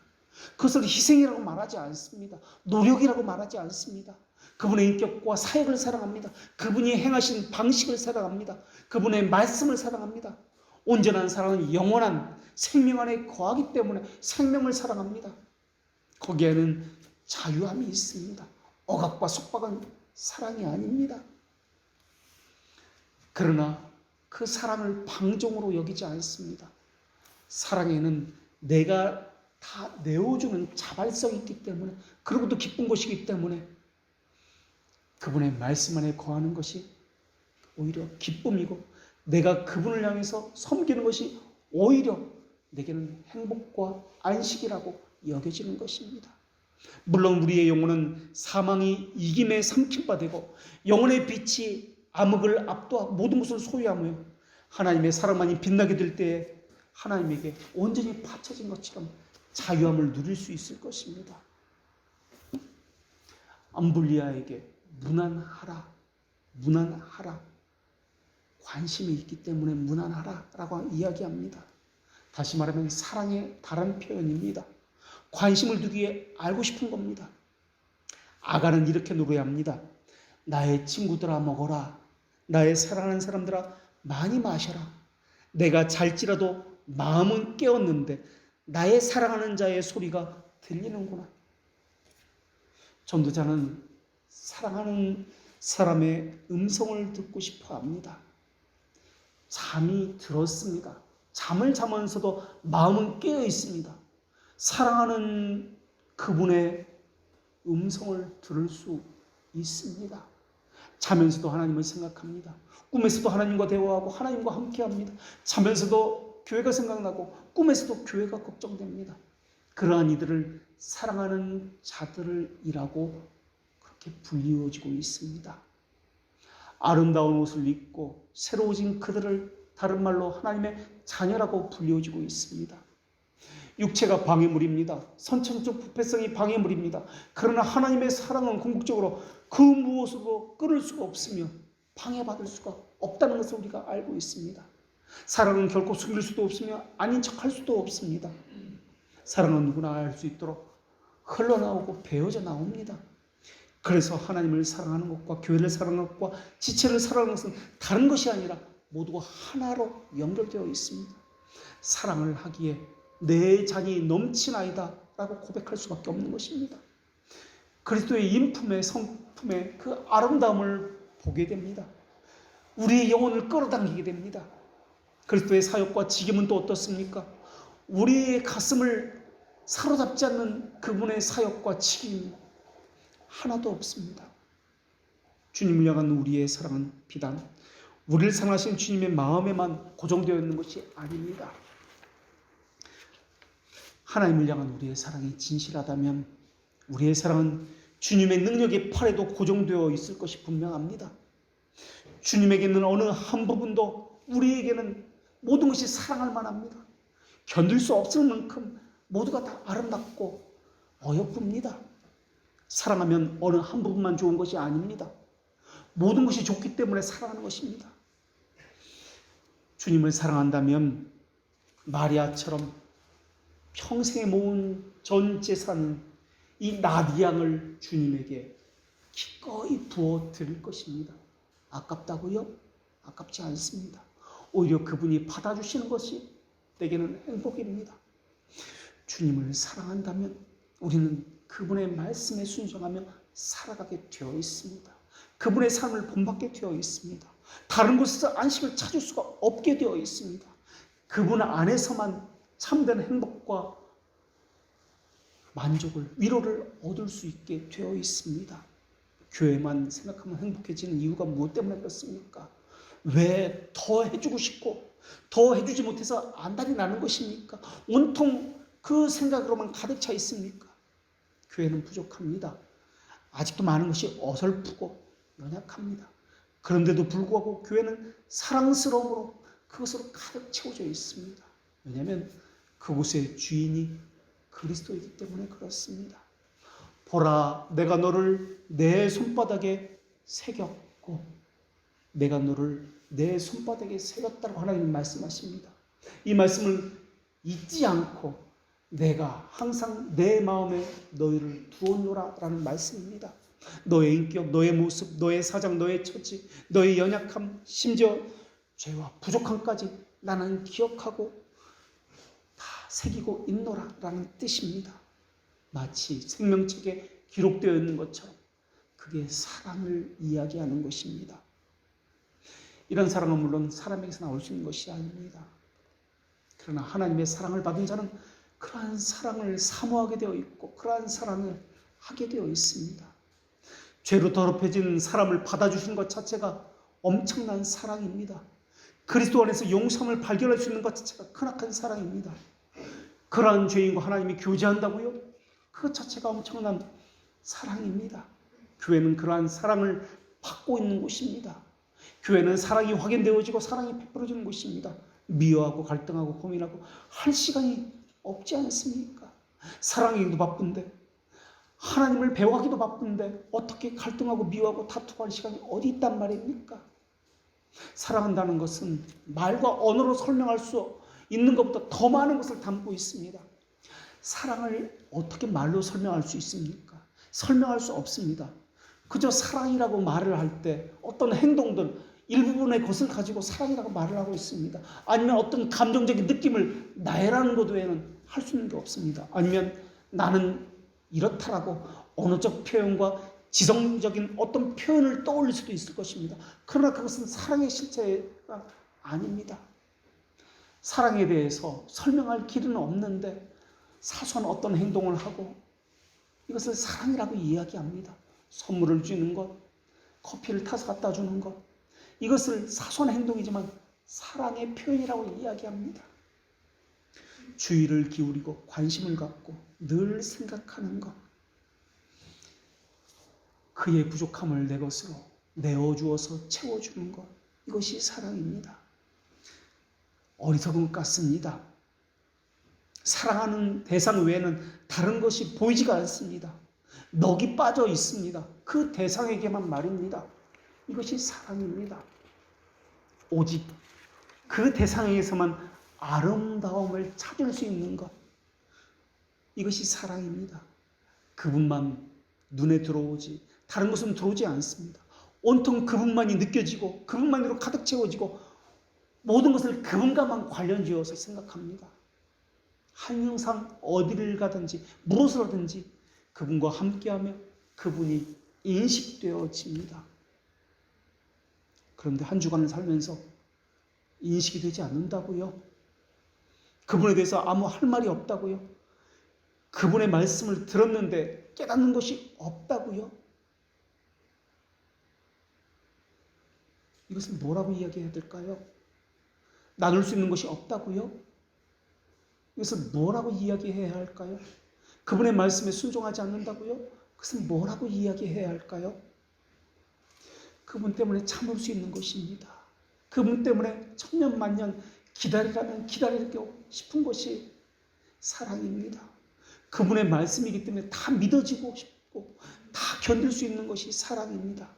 그것을 희생이라고 말하지 않습니다. 노력이라고 말하지 않습니다. 그분의 인격과 사역을 사랑합니다. 그분이 행하신 방식을 사랑합니다. 그분의 말씀을 사랑합니다. 온전한 사랑은 영원한 생명 안에 거하기 때문에 생명을 사랑합니다. 거기에는 자유함이 있습니다. 억압과 속박은 사랑이 아닙니다. 그러나 그 사랑을 방종으로 여기지 않습니다. 사랑에는 내가 다 내어주는 자발성이 있기 때문에, 그리고 또 기쁜 것이기 때문에 그분의 말씀 안에 거하는 것이 오히려 기쁨이고, 내가 그분을 향해서 섬기는 것이 오히려 내게는 행복과 안식이라고 여겨지는 것입니다. 물론 우리의 영혼은 사망이 이김에 삼킬 바 되고 영혼의 빛이 암흑을 압도하고 모든 것을 소유하며 하나님의 사랑만이 빛나게 될 때에 하나님에게 온전히 바쳐진 것처럼 자유함을 누릴 수 있을 것입니다. 암블리아에게 무난하라. 관심이 있기 때문에 무난하라라고 이야기합니다. 다시 말하면 사랑의 다른 표현입니다. 관심을 두기에 알고 싶은 겁니다. 아가는 이렇게 노래합니다. 나의 친구들아 먹어라. 나의 사랑하는 사람들아 많이 마셔라. 내가 잘지라도 마음은 깨었는데 나의 사랑하는 자의 소리가 들리는구나. 전도자는 사랑하는 사람의 음성을 듣고 싶어 합니다. 잠이 들었습니다. 잠을 자면서도 마음은 깨어 있습니다. 사랑하는 그분의 음성을 들을 수 있습니다. 자면서도 하나님을 생각합니다. 꿈에서도 하나님과 대화하고 하나님과 함께합니다. 자면서도 교회가 생각나고 꿈에서도 교회가 걱정됩니다. 그러한 이들을 사랑하는 자들이라고 그렇게 불리워지고 있습니다. 아름다운 옷을 입고 새로워진 그들을 다른 말로 하나님의 자녀라고 불리워지고 있습니다. 육체가 방해물입니다. 선천적 부패성이 방해물입니다. 그러나 하나님의 사랑은 궁극적으로 그 무엇으로 끊을 수가 없으며 방해받을 수가 없다는 것을 우리가 알고 있습니다. 사랑은 결코 숨길 수도 없으며 아닌 척할 수도 없습니다. 사랑은 누구나 알 수 있도록 흘러나오고 배어져 나옵니다. 그래서 하나님을 사랑하는 것과 교회를 사랑하는 것과 지체를 사랑하는 것은 다른 것이 아니라 모두가 하나로 연결되어 있습니다. 사랑을 하기에 내 잔이 넘치나이다 라고 고백할 수밖에 없는 것입니다. 그리스도의 인품의 성품의 그 아름다움을 보게 됩니다. 우리의 영혼을 끌어당기게 됩니다. 그리스도의 사역과 직임은 또 어떻습니까? 우리의 가슴을 사로잡지 않는 그분의 사역과 직임이 하나도 없습니다. 주님을 향한 우리의 사랑은 비단 우리를 사랑하신 주님의 마음에만 고정되어 있는 것이 아닙니다. 하나님을 향한 우리의 사랑이 진실하다면 우리의 사랑은 주님의 능력의 팔에도 고정되어 있을 것이 분명합니다. 주님에게는 어느 한 부분도 우리에게는 모든 것이 사랑할 만합니다. 견딜 수 없을 만큼 모두가 다 아름답고 어여쁩니다. 사랑하면 어느 한 부분만 좋은 것이 아닙니다. 모든 것이 좋기 때문에 사랑하는 것입니다. 주님을 사랑한다면 마리아처럼 평생에 모은 전 재산은 이 나디양을 주님에게 기꺼이 부어 드릴 것입니다. 아깝다고요? 아깝지 않습니다. 오히려 그분이 받아주시는 것이 내게는 행복입니다. 주님을 사랑한다면 우리는 그분의 말씀에 순종하며 살아가게 되어 있습니다. 그분의 삶을 본받게 되어 있습니다. 다른 곳에서 안식을 찾을 수가 없게 되어 있습니다. 그분 안에서만 참된 행복과 만족을, 위로를 얻을 수 있게 되어 있습니다. 교회만 생각하면 행복해지는 이유가 무엇 때문에 그렇습니까? 왜 더 해주고 싶고 더 해주지 못해서 안달이 나는 것입니까? 온통 그 생각으로만 가득 차 있습니까? 교회는 부족합니다. 아직도 많은 것이 어설프고 연약합니다. 그런데도 불구하고 교회는 사랑스러움으로 그것으로 가득 채워져 있습니다. 왜냐하면 그곳의 주인이 그리스도이기 때문에 그렇습니다. 보라, 내가 너를 내 손바닥에 새겼고 내가 너를 내 손바닥에 새겼다고 하나님은 말씀하십니다. 이 말씀을 잊지 않고 내가 항상 내 마음에 너희를 두었노라 라는 말씀입니다. 너의 인격, 너의 모습, 너의 사장, 너의 처지, 너의 연약함, 심지어 죄와 부족함까지 나는 기억하고 다 새기고 있노라 라는 뜻입니다. 마치 생명책에 기록되어 있는 것처럼 그게 사랑을 이야기하는 것입니다. 이런 사랑은 물론 사람에게서 나올 수 있는 것이 아닙니다. 그러나 하나님의 사랑을 받은 자는 그러한 사랑을 사모하게 되어 있고 그러한 사랑을 하게 되어 있습니다. 죄로 더럽혀진 사람을 받아주시는 것 자체가 엄청난 사랑입니다. 그리스도 안에서 용서함을 발견할 수 있는 것 자체가 크나큰 사랑입니다. 그러한 죄인과 하나님이 교제한다고요? 그 자체가 엄청난 사랑입니다. 교회는 그러한 사랑을 받고 있는 곳입니다. 교회는 사랑이 확인되어지고 사랑이 베풀어지는 곳입니다. 미워하고 갈등하고 고민하고 할 시간이 없지 않습니까? 사랑하기도 바쁜데 하나님을 배워가기도 바쁜데 어떻게 갈등하고 미워하고 다투고 할 시간이 어디 있단 말입니까? 사랑한다는 것은 말과 언어로 설명할 수 있는 것보다 더 많은 것을 담고 있습니다. 사랑을 어떻게 말로 설명할 수 있습니까? 설명할 수 없습니다. 그저 사랑이라고 말을 할 때 어떤 행동들 일부분의 것을 가지고 사랑이라고 말을 하고 있습니다. 아니면 어떤 감정적인 느낌을 나열하는 것 외에는 할 수 있는 게 없습니다. 아니면 나는 이렇다라고 언어적 표현과 지성적인 어떤 표현을 떠올릴 수도 있을 것입니다. 그러나 그것은 사랑의 실체가 아닙니다. 사랑에 대해서 설명할 길은 없는데 사소한 어떤 행동을 하고 이것을 사랑이라고 이야기합니다. 선물을 주는 것, 커피를 타서 갖다 주는 것, 이것을 사소한 행동이지만 사랑의 표현이라고 이야기합니다. 주의를 기울이고 관심을 갖고 늘 생각하는 것, 그의 부족함을 내 것으로 내어주어서 채워주는 것, 이것이 사랑입니다. 어리석은 것 같습니다. 사랑하는 대상 외에는 다른 것이 보이지가 않습니다. 넋이 빠져 있습니다. 그 대상에게만 말입니다. 이것이 사랑입니다. 오직 그 대상에게서만 아름다움을 찾을 수 있는 것, 이것이 사랑입니다. 그분만 눈에 들어오지 다른 것은 들어오지 않습니다. 온통 그분만이 느껴지고 그분만으로 가득 채워지고 모든 것을 그분과만 관련지어서 생각합니다. 항상 어디를 가든지 무엇을 하든지 그분과 함께하며 그분이 인식되어집니다. 그런데 한 주간을 살면서 인식이 되지 않는다고요? 그분에 대해서 아무 할 말이 없다고요? 그분의 말씀을 들었는데 깨닫는 것이 없다고요? 이것은 뭐라고 이야기해야 될까요? 나눌 수 있는 것이 없다고요? 이것은 뭐라고 이야기해야 할까요? 그분의 말씀에 순종하지 않는다고요? 그것은 뭐라고 이야기해야 할까요? 그분 때문에 참을 수 있는 것입니다. 그분 때문에 천년만년 기다리라면 기다리고 싶은 것이 사랑입니다. 그분의 말씀이기 때문에 다 믿어지고 싶고 다 견딜 수 있는 것이 사랑입니다.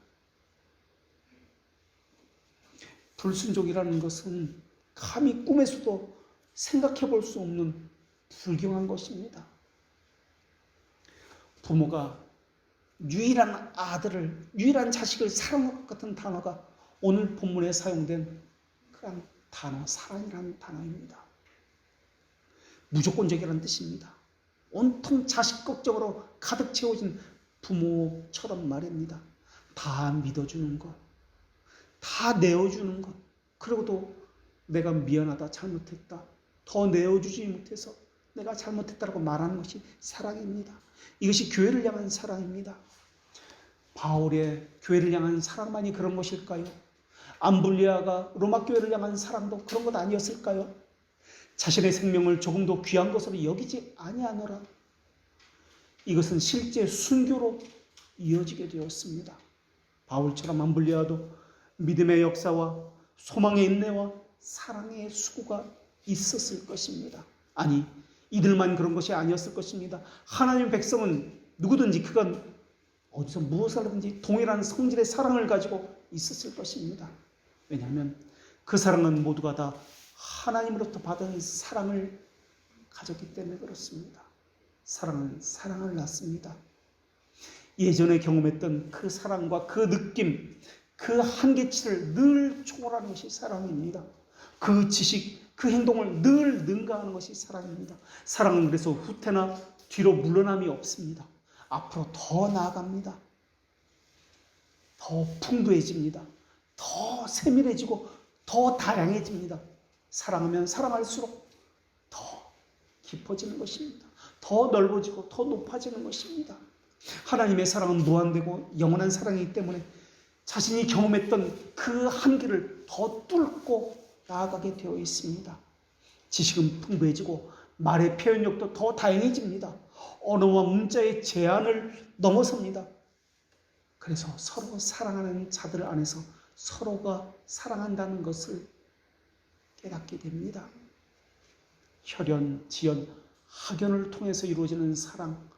불순종이라는 것은 감히 꿈에서도 생각해 볼 수 없는 불경한 것입니다. 부모가 유일한 아들을, 유일한 자식을 사랑할 것 같은 단어가 오늘 본문에 사용된 그런 단어, 사랑이라는 단어입니다. 무조건적이라는 뜻입니다. 온통 자식 걱정으로 가득 채워진 부모처럼 말입니다. 다 믿어주는 것, 다 내어주는 것, 그리고도 내가 미안하다, 잘못했다, 더 내어주지 못해서 내가 잘못했다라고 말하는 것이 사랑입니다. 이것이 교회를 향한 사랑입니다. 바울의 교회를 향한 사랑만이 그런 것일까요? 암블리아가 로마 교회를 향한 사랑도 그런 것 아니었을까요? 자신의 생명을 조금도 귀한 것으로 여기지 아니하노라. 이것은 실제 순교로 이어지게 되었습니다. 바울처럼 암블리아도 믿음의 역사와 소망의 인내와 사랑의 수고가 있었을 것입니다. 아니, 이들만 그런 것이 아니었을 것입니다. 하나님의 백성은 누구든지 그건 어디서 무엇을 하든지 동일한 성질의 사랑을 가지고 있었을 것입니다. 왜냐하면 그 사랑은 모두가 다 하나님으로부터 받은 사랑을 가졌기 때문에 그렇습니다. 사랑은 사랑을 낳습니다. 예전에 경험했던 그 사랑과 그 느낌, 그 한계치를 늘 초월하는 것이 사랑입니다. 그 지식, 그 행동을 늘 능가하는 것이 사랑입니다. 사랑은 그래서 후퇴나 뒤로 물러남이 없습니다. 앞으로 더 나아갑니다. 더 풍부해집니다. 더 세밀해지고 더 다양해집니다. 사랑하면 사랑할수록 더 깊어지는 것입니다. 더 넓어지고 더 높아지는 것입니다. 하나님의 사랑은 무한되고 영원한 사랑이기 때문에 자신이 경험했던 그 한계를 더 뚫고 나아가게 되어 있습니다. 지식은 풍부해지고 말의 표현력도 더 다양해집니다. 언어와 문자의 제한을 넘어섭니다. 그래서 서로 사랑하는 자들 안에서 서로가 사랑한다는 것을 깨닫게 됩니다. 혈연, 지연, 학연을 통해서 이루어지는 사랑,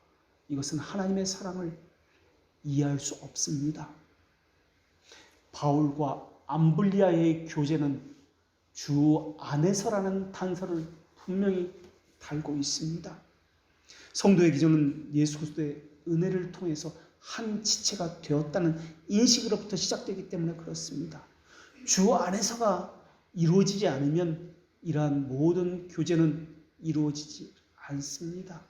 이것은 하나님의 사랑을 이해할 수 없습니다. 바울과 암블리아의 교제는 주 안에서라는 단서를 분명히 달고 있습니다. 성도의 기준은 예수 그리스도의 은혜를 통해서 한 지체가 되었다는 인식으로부터 시작되기 때문에 그렇습니다. 주 안에서가 이루어지지 않으면 이러한 모든 교제는 이루어지지 않습니다.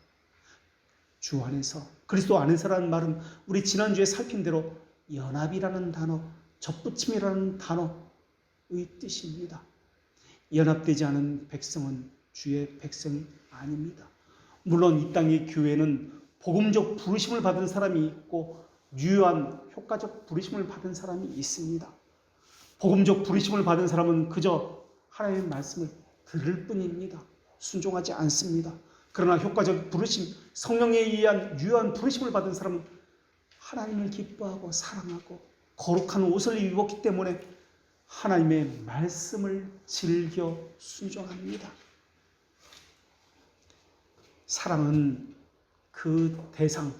주 안에서, 그리스도 안에서라는 말은 우리 지난주에 살핀 대로 연합이라는 단어, 접붙임이라는 단어의 뜻입니다. 연합되지 않은 백성은 주의 백성이 아닙니다. 물론 이 땅의 교회는 복음적 부르심을 받은 사람이 있고 유효한 효과적 부르심을 받은 사람이 있습니다. 복음적 부르심을 받은 사람은 그저 하나님의 말씀을 들을 뿐입니다. 순종하지 않습니다. 그러나 효과적 부르심, 성령에 의한 유효한 부르심을 받은 사람은 하나님을 기뻐하고 사랑하고 거룩한 옷을 입었기 때문에 하나님의 말씀을 즐겨 순종합니다. 사랑은 그 대상,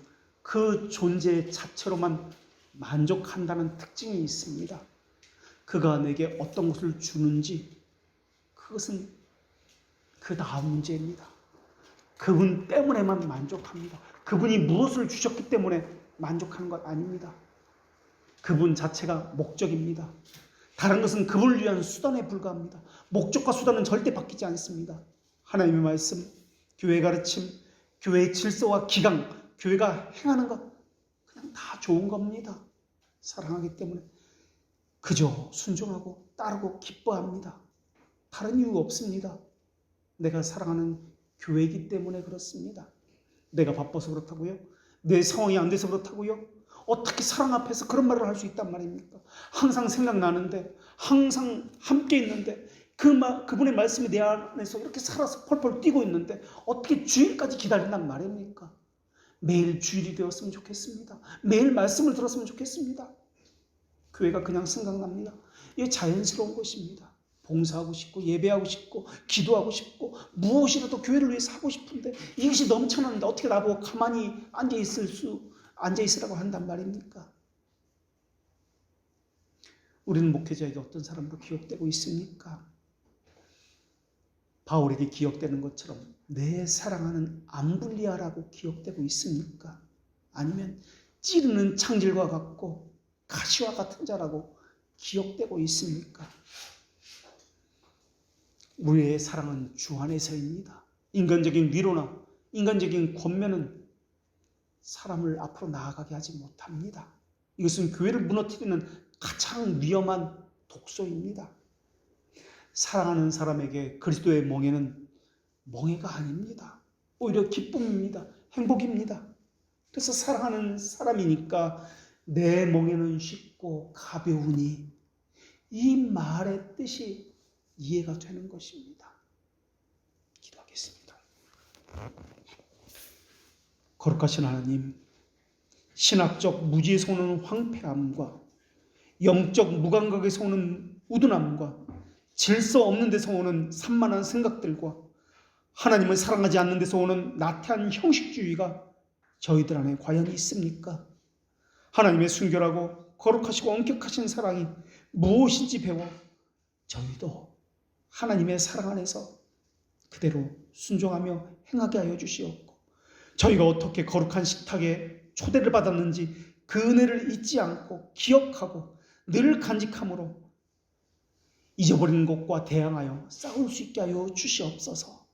그 존재 자체로만 만족한다는 특징이 있습니다. 그가 내게 어떤 것을 주는지 그것은 그 다음 문제입니다. 그분 때문에만 만족합니다. 그분이 무엇을 주셨기 때문에 만족하는 것 아닙니다. 그분 자체가 목적입니다. 다른 것은 그분을 위한 수단에 불과합니다. 목적과 수단은 절대 바뀌지 않습니다. 하나님의 말씀, 교회의 가르침, 교회의 질서와 기강, 교회가 행하는 것 그냥 다 좋은 겁니다. 사랑하기 때문에 그저 순종하고 따르고 기뻐합니다. 다른 이유 없습니다. 내가 사랑하는 교회이기 때문에 그렇습니다. 내가 바빠서 그렇다고요? 내 상황이 안 돼서 그렇다고요? 어떻게 사랑 앞에서 그런 말을 할 수 있단 말입니까? 항상 생각나는데, 항상 함께 있는데, 그분의 말씀이 내 안에서 이렇게 살아서 펄펄 뛰고 있는데 어떻게 주일까지 기다린단 말입니까? 매일 주일이 되었으면 좋겠습니다. 매일 말씀을 들었으면 좋겠습니다. 교회가 그냥 생각납니다. 이게 자연스러운 것입니다. 봉사하고 싶고 예배하고 싶고 기도하고 싶고 무엇이라도 교회를 위해서 하고 싶은데 이것이 넘쳐나는데 어떻게 나보고 가만히 앉아있으라고 한단 말입니까? 우리는 목회자에게 어떤 사람으로 기억되고 있습니까? 바울에게 기억되는 것처럼 내 사랑하는 암블리아라고 기억되고 있습니까? 아니면 찌르는 창질과 같고 가시와 같은 자라고 기억되고 있습니까? 우리의 사랑은 주 안에서입니다. 인간적인 위로나 인간적인 권면은 사람을 앞으로 나아가게 하지 못합니다. 이것은 교회를 무너뜨리는 가장 위험한 독소입니다. 사랑하는 사람에게 그리스도의 멍에는 멍해가 아닙니다. 오히려 기쁨입니다. 행복입니다. 그래서 사랑하는 사람이니까 내 멍에는 쉽고 가벼우니 이 말의 뜻이 이해가 되는 것입니다. 기도하겠습니다. 거룩하신 하나님, 신학적 무지에서 오는 황폐함과 영적 무감각에서 오는 우둔함과 질서 없는 데서 오는 산만한 생각들과 하나님을 사랑하지 않는 데서 오는 나태한 형식주의가 저희들 안에 과연 있습니까? 하나님의 순결하고 거룩하시고 엄격하신 사랑이 무엇인지 배워 저희도 하나님의 사랑 안에서 그대로 순종하며 행하게 하여 주시옵고, 저희가 어떻게 거룩한 식탁에 초대를 받았는지 그 은혜를 잊지 않고 기억하고 늘 간직함으로 잊어버린 것과 대항하여 싸울 수 있게 하여 주시옵소서.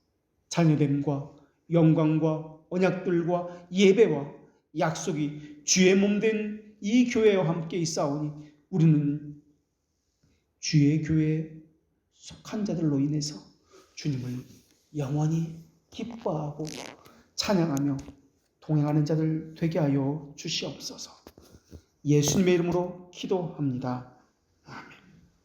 자녀됨과 영광과 언약들과 예배와 약속이 주의 몸된 이 교회와 함께 있사오니 우리는 주의 교회에 속한 자들로 인해서 주님을 영원히 기뻐하고 찬양하며 동행하는 자들 되게 하여 주시옵소서. 예수님의 이름으로 기도합니다.